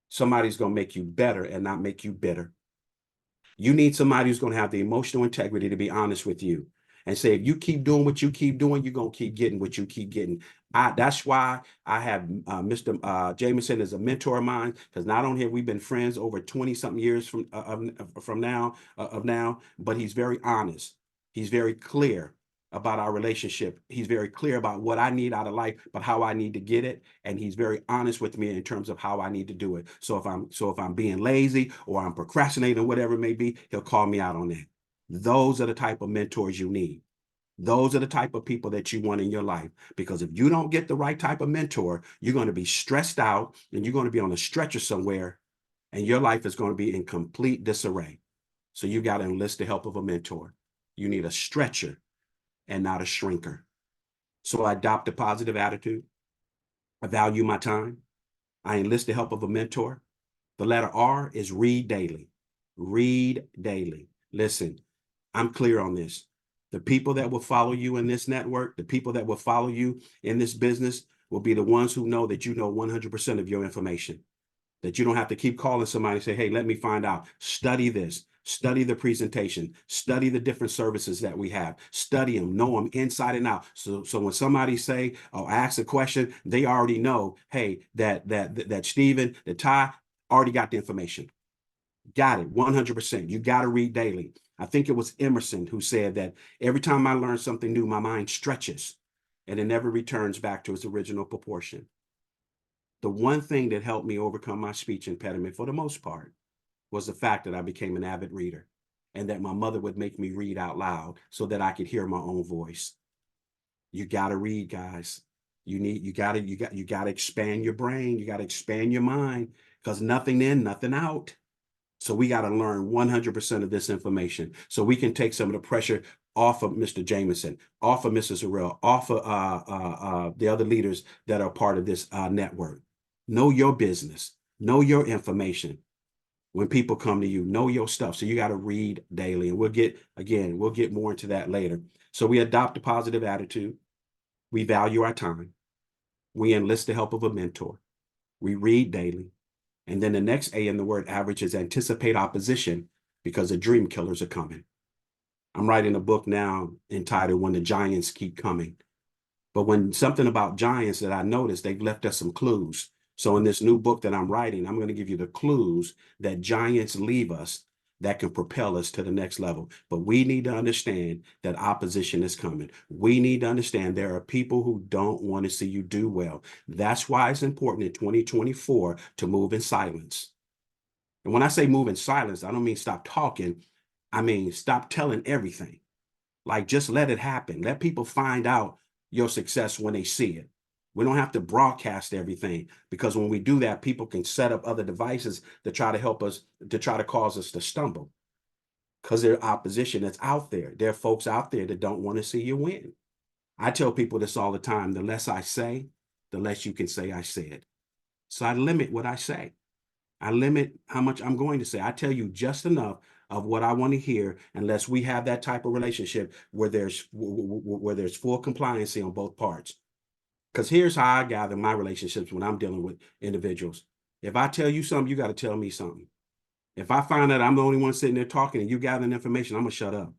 Somebody's going to make you better and not make you bitter. You need somebody who's going to have the emotional integrity to be honest with you and say, if you keep doing what you keep doing, you're going to keep getting what you keep getting. That's why I have Mr. Jamison as a mentor of mine, because not only have we been friends over 20-something years from now, but he's very honest. He's very clear about our relationship. He's very clear about what I need out of life, but how I need to get it. And he's very honest with me in terms of how I need to do it. So if I'm being lazy or I'm procrastinating, whatever it may be, he'll call me out on that. Those are the type of mentors you need. Those are the type of people that you want in your life, because if you don't get the right type of mentor, you're going to be stressed out and you're going to be on a stretcher somewhere and your life is going to be in complete disarray. So you got to enlist the help of a mentor. You need a stretcher and not a shrinker. So I adopt a positive attitude. I value my time. I enlist the help of a mentor. The letter R is read daily. Read daily. Listen, I'm clear on this. The people that will follow you in this network, the people that will follow you in this business will be the ones who know that you know 100% of your information. That you don't have to keep calling somebody and say, hey, let me find out. Study this. Study the presentation. Study the different services that we have. Study them, know them inside and out. So when somebody say or ask a question, they already know, hey, that Stephen, that Ty already got the information. Got it, 100%. You got to read daily. I think it was Emerson who said that every time I learn something new, my mind stretches and it never returns back to its original proportion. The one thing that helped me overcome my speech impediment for the most part was the fact that I became an avid reader and that my mother would make me read out loud so that I could hear my own voice. You got to read, guys. You got to expand your brain. You got to expand your mind, because nothing in, nothing out. So we got to learn 100% of this information so we can take some of the pressure off of Mr. Jamison, off of Mrs. Harrell, off of the other leaders that are part of this network. Know your business. Know your information. When people come to you, know your stuff. So you got to read daily. And we'll get more into that later. So we adopt a positive attitude. We value our time. We enlist the help of a mentor. We read daily. And then the next A in the word average is anticipate opposition, because the dream killers are coming. I'm writing a book now entitled When the Giants Keep Coming. But when something about giants that I noticed, they've left us some clues. So in this new book that I'm writing, I'm going to give you the clues that giants leave us that can propel us to the next level. But we need to understand that opposition is coming. We need to understand there are people who don't want to see you do well. That's why it's important in 2024 to move in silence. And when I say move in silence, I don't mean stop talking. I mean, stop telling everything. Like, just let it happen. Let people find out your success when they see it. We don't have to broadcast everything, because when we do that, people can set up other devices to try to help us, to try to cause us to stumble, because there's opposition that's out there. There are folks out there that don't want to see you win. I tell people this all the time: the less I say, the less you can say I said. So I limit what I say. I limit how much I'm going to say. I tell you just enough of what I want to hear, unless we have that type of relationship where there's full compliancy on both parts. Because here's how I gather my relationships when I'm dealing with individuals. If I tell you something, you got to tell me something. If I find that I'm the only one sitting there talking and you gathering information, I'm going to shut up.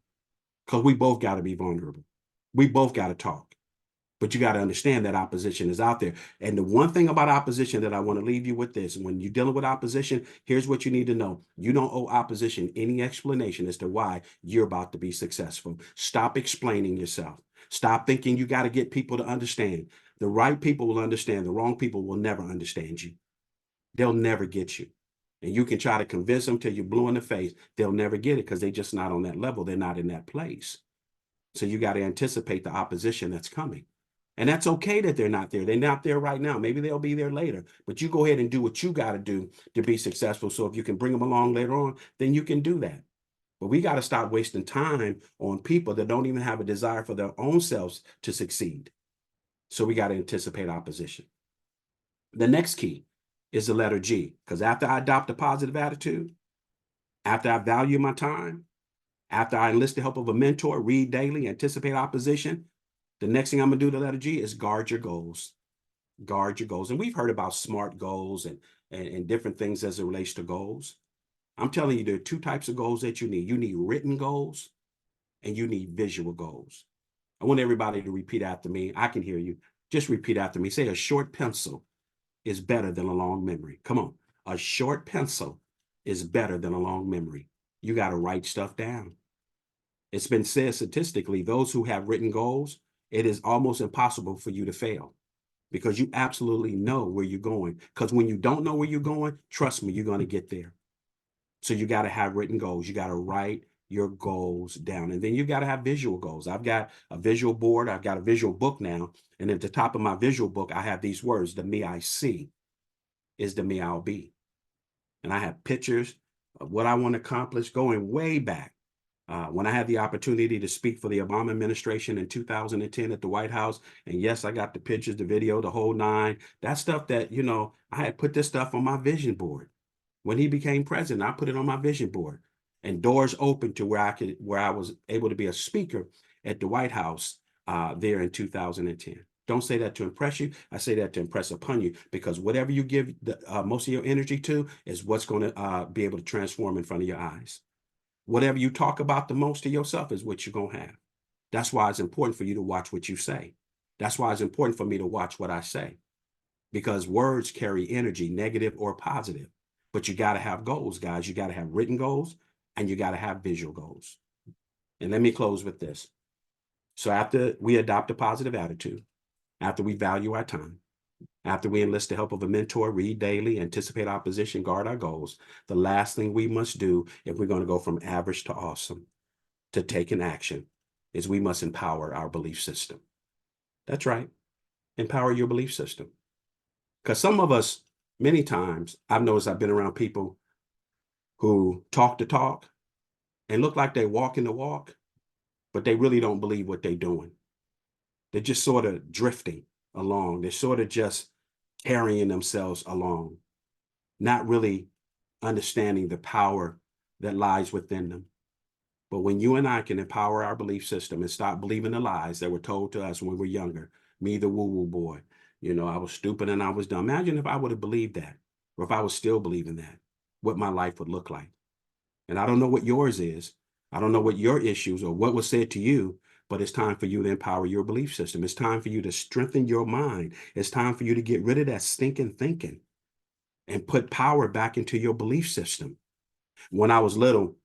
Because we both got to be vulnerable. We both got to talk. But you got to understand that opposition is out there. And the one thing about opposition that I want to leave you with this, when you're dealing with opposition, here's what you need to know. You don't owe opposition any explanation as to why you're about to be successful. Stop explaining yourself. Stop thinking you got to get people to understand. The right people will understand. The wrong people will never understand you. They'll never get you. And you can try to convince them till you're blue in the face. They'll never get it because they're just not on that level. They're not in that place. So you got to anticipate the opposition that's coming. And that's okay that they're not there. They're not there right now. Maybe they'll be there later. But you go ahead and do what you got to do to be successful. So if you can bring them along later on, then you can do that. But we got to stop wasting time on people that don't even have a desire for their own selves to succeed. So we got to anticipate opposition. The next key is the letter G, because after I adopt a positive attitude, after I value my time, after I enlist the help of a mentor, read daily, anticipate opposition, the next thing I'm going to do, the letter G, is guard your goals. Guard your goals. And we've heard about SMART goals and different things as it relates to goals. I'm telling you, there are two types of goals that you need. You need written goals and you need visual goals. I want everybody to repeat after me. I can hear you. Just repeat after me. Say, a short pencil is better than a long memory. Come on. A short pencil is better than a long memory. You got to write stuff down. It's been said statistically, those who have written goals, it is almost impossible for you to fail because you absolutely know where you're going. Because when you don't know where you're going, trust me, you're going to get there. So you got to have written goals. You got to write your goals down. And then you got to have visual goals. I've got a visual board. I've got a visual book now. And at the top of my visual book, I have these words: the me I see is the me I'll be. And I have pictures of what I want to accomplish going way back. When I had the opportunity to speak for the Obama administration in 2010 at the White House, and yes, I got the pictures, the video, the whole nine, that stuff that, I had put this stuff on my vision board. When he became president, I put it on my vision board, and doors opened to where I was able to be a speaker at the White House there in 2010. Don't say that to impress you. I say that to impress upon you, because whatever you give most of your energy to is what's going to be able to transform in front of your eyes. Whatever you talk about the most to yourself is what you're going to have. That's why it's important for you to watch what you say. That's why it's important for me to watch what I say, because words carry energy, negative or positive. But you got to have goals, guys. You got to have written goals and you got to have visual goals. And let me close with this. So after we adopt a positive attitude, after we value our time, after we enlist the help of a mentor, read daily, anticipate opposition, guard our goals, the last thing we must do if we're going to go from average to awesome, to taking action, is we must empower our belief system. That's right. Empower your belief system. Because some of us, many times, I've noticed, I've been around people who talk the talk and look like they're walking the walk, but they really don't believe what they're doing. They're just sort of drifting along. They're sort of just carrying themselves along, not really understanding the power that lies within them. But when you and I can empower our belief system and stop believing the lies that were told to us when we were younger, me, the woo-woo boy, I was stupid and I was dumb. Imagine if I would have believed that, or if I was still believing that, what my life would look like. And I don't know what yours is. I don't know what your issues or what was said to you, but it's time for you to empower your belief system. It's time for you to strengthen your mind. It's time for you to get rid of that stinking thinking and put power back into your belief system. When I was little,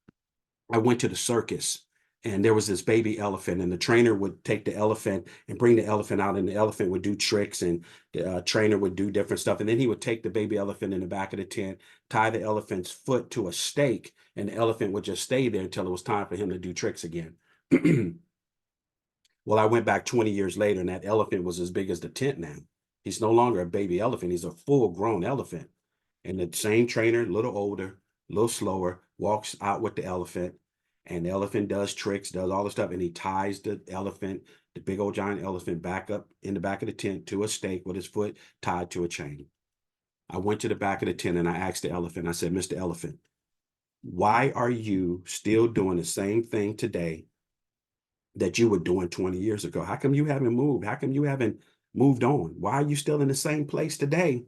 I went to the circus and there was this baby elephant, and the trainer would take the elephant and bring the elephant out, and the elephant would do tricks, and the trainer would do different stuff. And then he would take the baby elephant in the back of the tent, tie the elephant's foot to a stake, and the elephant would just stay there until it was time for him to do tricks again. Well, I went back 20 years later, and that elephant was as big as the tent now. He's no longer a baby elephant. He's a full-grown elephant. And the same trainer, a little older, a little slower, walks out with the elephant, and the elephant does tricks, does all the stuff, and he ties the elephant, the big old giant elephant, back up in the back of the tent to a stake with his foot tied to a chain. I went to the back of the tent and I asked the elephant, I said, Mr. Elephant, why are you still doing the same thing today that you were doing 20 years ago? How come you haven't moved? How come you haven't moved on? Why are you still in the same place today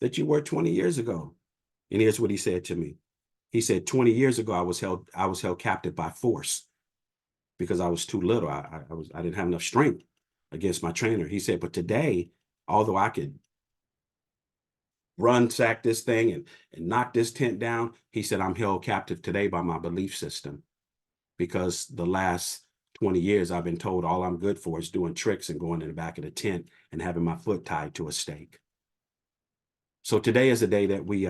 that you were 20 years ago? And here's what he said to me. He said, 20 years ago, I was held captive by force because I was too little. I didn't have enough strength against my trainer. He said, but today, although I could sack this thing and knock this tent down, he said, I'm held captive today by my belief system, because the last 20 years I've been told all I'm good for is doing tricks and going in the back of the tent and having my foot tied to a stake. So today is the day that we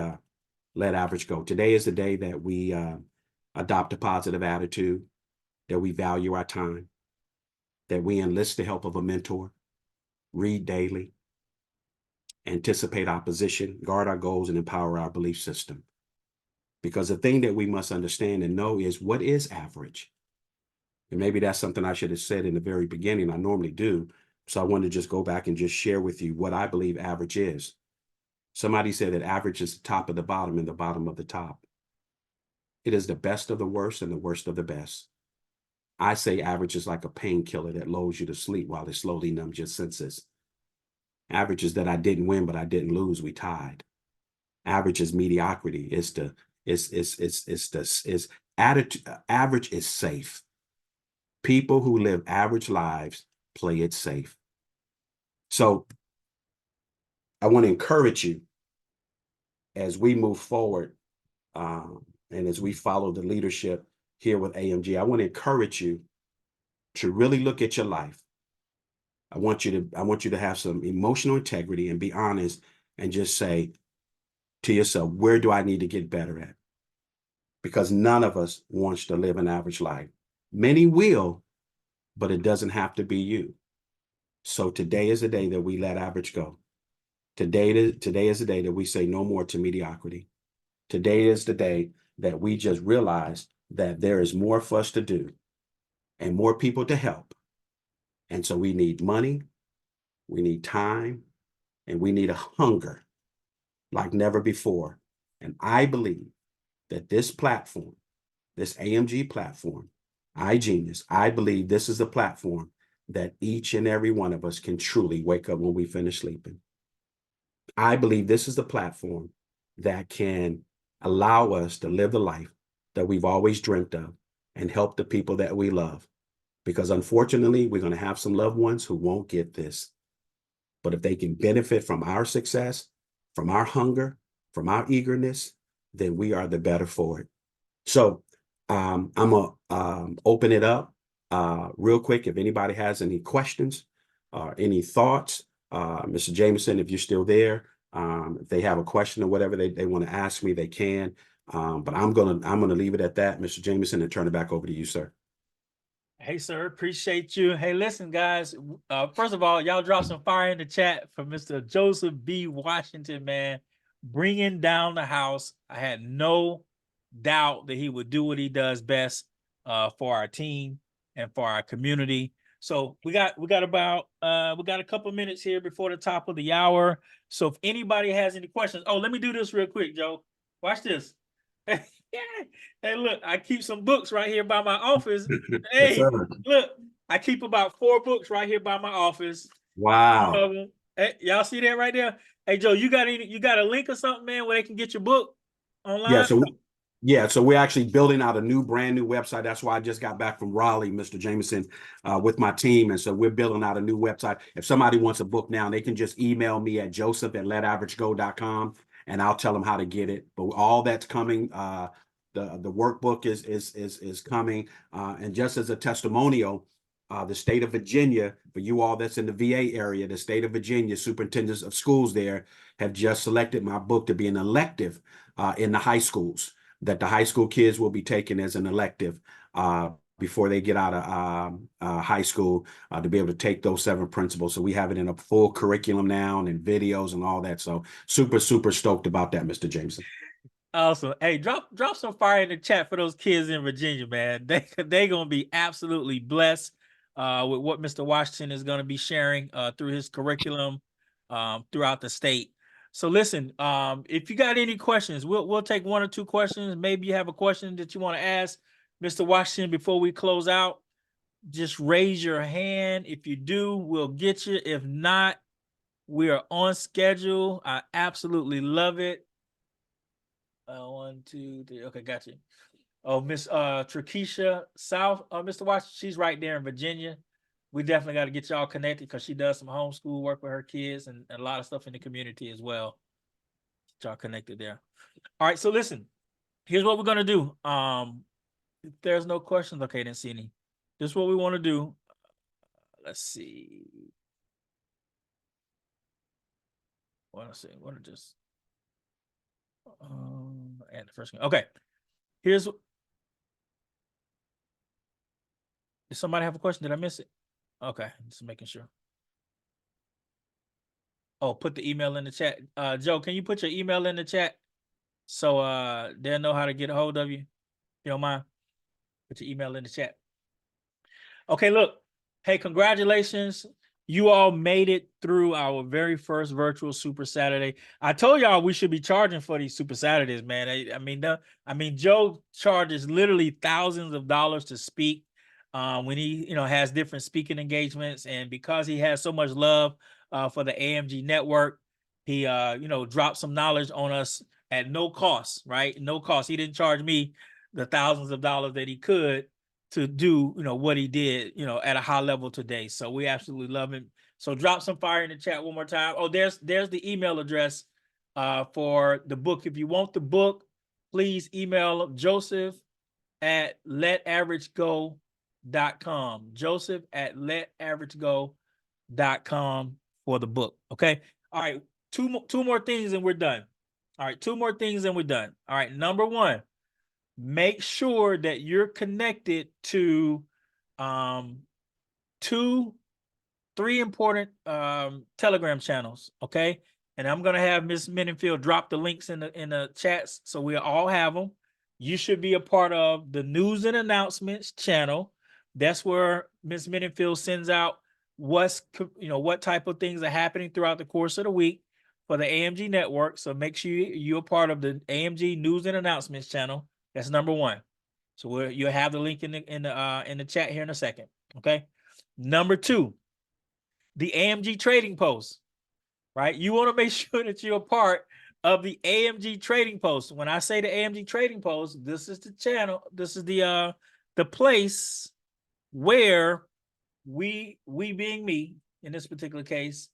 let average go. Today is the day that we adopt a positive attitude, that we value our time, that we enlist the help of a mentor, read daily, anticipate opposition, guard our goals, and empower our belief system. Because the thing that we must understand and know is, what is average? And maybe that's something I should have said in the very beginning. I normally do. So I want to just go back and just share with you what I believe average is. Somebody said that average is the top of the bottom and the bottom of the top. It is the best of the worst and the worst of the best. I say average is like a painkiller that lulls you to sleep while it slowly numbs your senses. Average is that I didn't win, but I didn't lose. We tied. Average is mediocrity. Attitude. Average is safe. People who live average lives play it safe. So I want to encourage you as we move forward and as we follow the leadership here with AMG. I want to encourage you to really look at your life. I want you to have some emotional integrity and be honest and just say to yourself, where do I need to get better at? Because none of us wants to live an average life. Many will, but it doesn't have to be you. So today is the day that we let average go. Today is the day that we say no more to mediocrity. Today is the day that we just realize that there is more for us to do and more people to help. And so we need money, we need time, and we need a hunger like never before. And I believe that this platform, this AMG platform, iGenius, I believe this is a platform that each and every one of us can truly wake up when we finish sleeping. I believe this is the platform that can allow us to live the life that we've always dreamt of and help the people that we love. Because unfortunately, we're going to have some loved ones who won't get this. But if they can benefit from our success, from our hunger, from our eagerness, then we are the better for it. So I'm going to open it up real quick. If anybody has any questions or any thoughts, Mr. Jamison, if you're still there, if they have a question or whatever they want to ask me, they can. But I'm gonna leave it at that, Mr. Jamison, and turn it back over to you, sir. Hey, sir, appreciate you. Hey, listen, guys. First of all, y'all drop some fire in the chat for Mr. Joseph B. Washington, man, bringing down the house. I had no doubt that he would do what he does best for our team and for our community. So we got a couple minutes here before the top of the hour. So if anybody has any questions, let me do this real quick, Joe. Watch this. Hey, look, I keep some books right here by my office. Hey, Yes, look, I keep about 4 books right here by my office. wow. Hey, y'all see that right there? Hey, Joe, you got a link or something, man, where they can get your book online? So we're actually building out a brand new website. That's why I just got back from Raleigh, Mr. Jamison, with my team. And so we're building out a new website. If somebody wants a book now, they can just email me at joseph@letaverageGo.com. and I'll tell them how to get it. But all that's coming, the workbook is coming. And just as a testimonial, the state of Virginia, for you all that's in the VA area, the state of Virginia superintendents of schools there have just selected my book to be an elective in the high schools, that the high school kids will be taking as an elective before they get out of high school to be able to take those 7 principles. So we have it in a full curriculum now and videos and all that. So super stoked about that, Mr. Jamison. Awesome. Hey, drop some fire in the chat for those kids in Virginia, man. They gonna be absolutely blessed with what Mr. Washington is gonna be sharing through his curriculum throughout the state. So listen, if you got any questions, we'll take 1 or 2 questions. Maybe you have a question that you want to ask Mr. Washington before we close out. Just raise your hand. If you do, we'll get you. If not, We are on schedule. I absolutely love it. 1, 2, 3. Okay, got you. Oh, Miss Trakesha South, Mr. Washington, she's right there in Virginia. We definitely got to get y'all connected because she does some homeschool work with her kids and a lot of stuff in the community as well. Get y'all connected there. All right, so listen, here's what we're gonna do. If there's no questions, okay, didn't see any. This is what we want to do. Let's see. Want to see? Want to just add the first one. Okay, here's. Did somebody have a question? Did I miss it? Okay, just making sure. Oh, put the email in the chat. Joe, can you put your email in the chat so they'll know how to get a hold of you? If you don't mind, put your email in the chat. Okay, look. Hey, congratulations. You all made it through our very first virtual Super Saturday. I told y'all we should be charging for these Super Saturdays, man. I mean, Joe charges literally thousands of dollars to speak when he, has different speaking engagements, and because he has so much love for the AMG network, he, dropped some knowledge on us at no cost, right? No cost. He didn't charge me the thousands of dollars that he could to do, what he did, at a high level today. So we absolutely love him. So drop some fire in the chat one more time. Oh, there's the email address for the book. If you want the book, please email Joseph@letAverageGo.com. Joseph@letAverageGo.com for the book. Okay. All right. Two more things and we're done. All right. 2 more things and we're done. All right. Number 1. Make sure that you're connected to 3 important Telegram channels, okay? And I'm gonna have Miss Mendenfield drop the links in the chats so we all have them. You should be a part of the news and announcements channel. That's where Miss Mendenfield sends out what type of things are happening throughout the course of the week for the AMG network. So make sure you're a part of the AMG news and announcements channel. That's number 1. So you'll have the link in the chat here in a second. Okay. Number 2, the AMG trading post. Right. You want to make sure that you're a part of the AMG trading post. When I say the AMG trading post, this is the channel. This is the place where we being me in this particular case,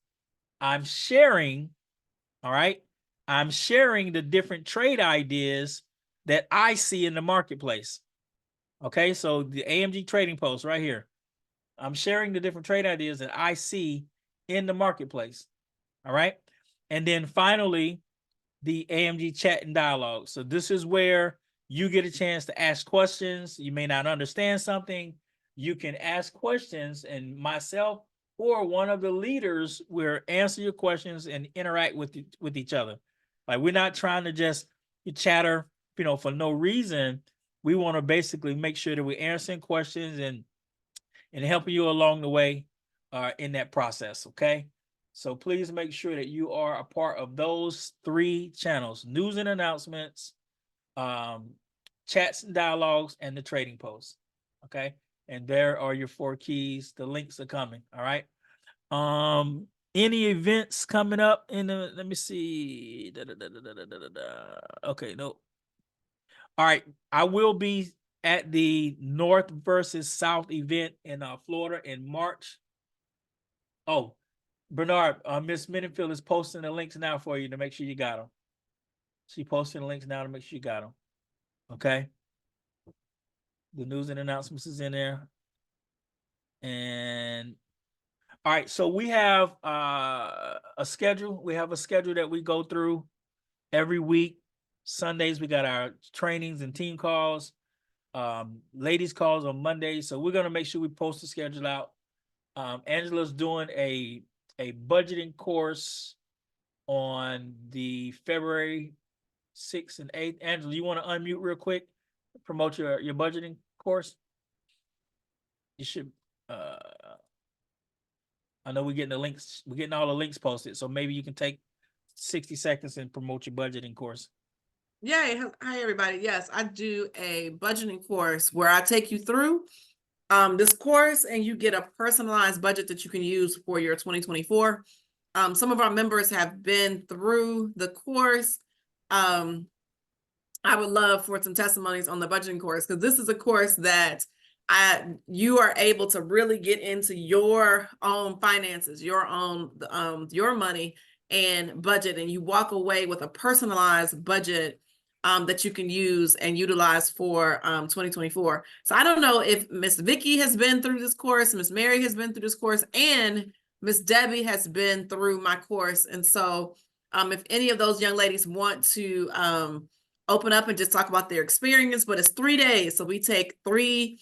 I'm sharing. All right. I'm sharing the different trade ideas that I see in the marketplace. Okay, so the AMG trading post right here. I'm sharing the different trade ideas that I see in the marketplace. All right. And then finally, the AMG chat and dialogue. So this is where you get a chance to ask questions. You may not understand something. You can ask questions, and myself or one of the leaders will answer your questions and interact with each other. Like, we're not trying to just chatter, for no reason. We want to basically make sure that we're answering questions and helping you along the way in that process. Okay. So please make sure that you are a part of those 3 channels: news and announcements, chats and dialogues, and the trading posts. Okay. And there are your 4 keys. The links are coming. All right. Any events coming up in the, let me see. Okay. No. All right. I will be at the North versus South event in Florida in March. Oh, Bernard, Miss Mendenfield is posting the links now for you to make sure you got them. She posting the links now to make sure you got them. Okay. The news and announcements is in there. And all right, so we have a schedule. We have a schedule that we go through every week. Sundays, we got our trainings and team calls. Ladies calls on Mondays. So we're going to make sure we post the schedule out. Angela's doing a budgeting course on the February 6th and 8th. Angela, you want to unmute real quick? Promote your budgeting course? You should. I know we're getting the links. We're getting all the links posted. So maybe you can take 60 seconds and promote your budgeting course. Yay. Hi, everybody. Yes, I do a budgeting course where I take you through this course, and you get a personalized budget that you can use for your 2024. some of our members have been through the course. I would love for some testimonies on the budgeting course, because this is a course that you are able to really get into your own finances, your own your money and budget, and you walk away with a personalized budget that you can use and utilize for 2024. So I don't know if Miss Vicky has been through this course, Miss Mary has been through this course, and Miss Debbie has been through my course. And so if any of those young ladies want to open up and just talk about their experience, but it's 3 days. So we take 3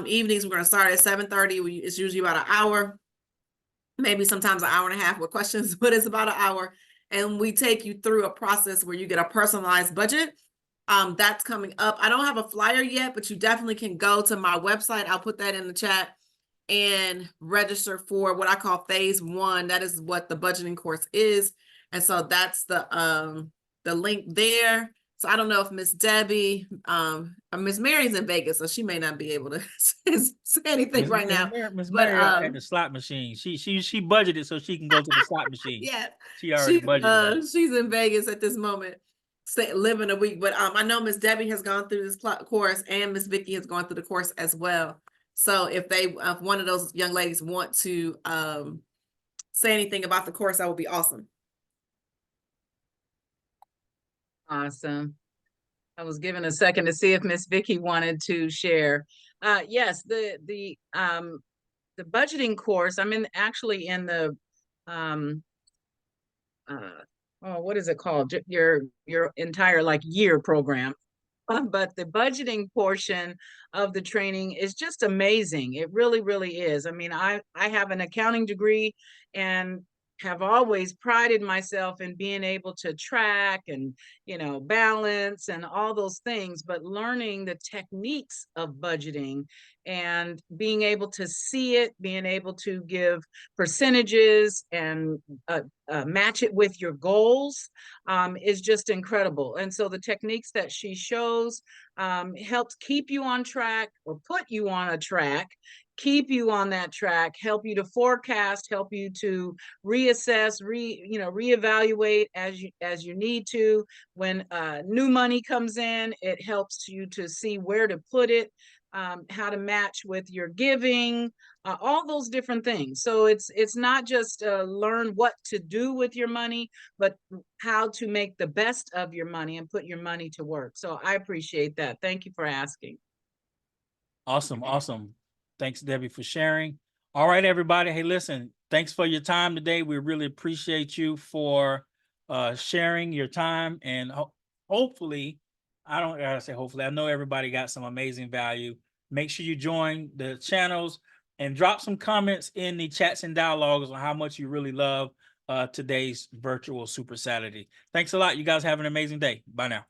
evenings. We're going to start at 7:30. It's usually about an hour, maybe sometimes an hour and a half with questions, but it's about an hour. And we take you through a process where you get a personalized budget. That's coming up. I don't have a flyer yet, but you definitely can go to my website. I'll put that in the chat and register for what I call phase 1. That is what the budgeting course is. And so that's the link there. So I don't know if Miss Debbie, Miss Mary's in Vegas, so she may not be able to say anything right now. Miss But Mary at the slot machine. She budgeted so she can go to the slot machine. yeah, she already budgeted. She's in Vegas at this moment, living a week. But I know Miss Debbie has gone through this course, and Miss Vicky has gone through the course as well. So if one of those young ladies want to say anything about the course, that would be awesome. Awesome. I was given a second to see if Miss Vicky wanted to share. Yes, the budgeting course. I'm actually in the what is it called? Your entire year program. But the budgeting portion of the training is just amazing. It really, really is. I mean, I have an accounting degree and have always prided myself in being able to track and, balance and all those things, but learning the techniques of budgeting and being able to see it, being able to give percentages and match it with your goals is just incredible. And so the techniques that she shows helps keep you on track, or put you on a track, keep you on that track, help you to forecast, help you to reassess, reevaluate as you need to. When new money comes in, it helps you to see where to put it, how to match with your giving, all those different things. So it's not just learn what to do with your money, but how to make the best of your money and put your money to work. So I appreciate that. Thank you for asking. Awesome. Thanks, Debbie, for sharing. All right, everybody. Hey, listen, thanks for your time today. We really appreciate you for sharing your time. And hopefully, I don't gotta say hopefully, I know everybody got some amazing value. Make sure you join the channels and drop some comments in the chats and dialogues on how much you really love today's virtual Super Saturday. Thanks a lot. You guys have an amazing day. Bye now.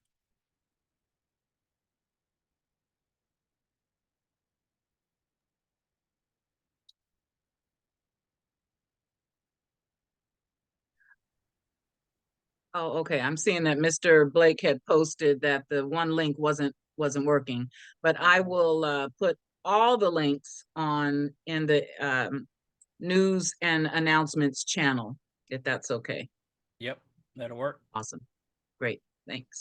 Oh, okay. I'm seeing that Mr. Blake had posted that the one link wasn't working, but I will put all the links in the news and announcements channel, if that's okay. Yep, that'll work. Awesome. Great. Thanks.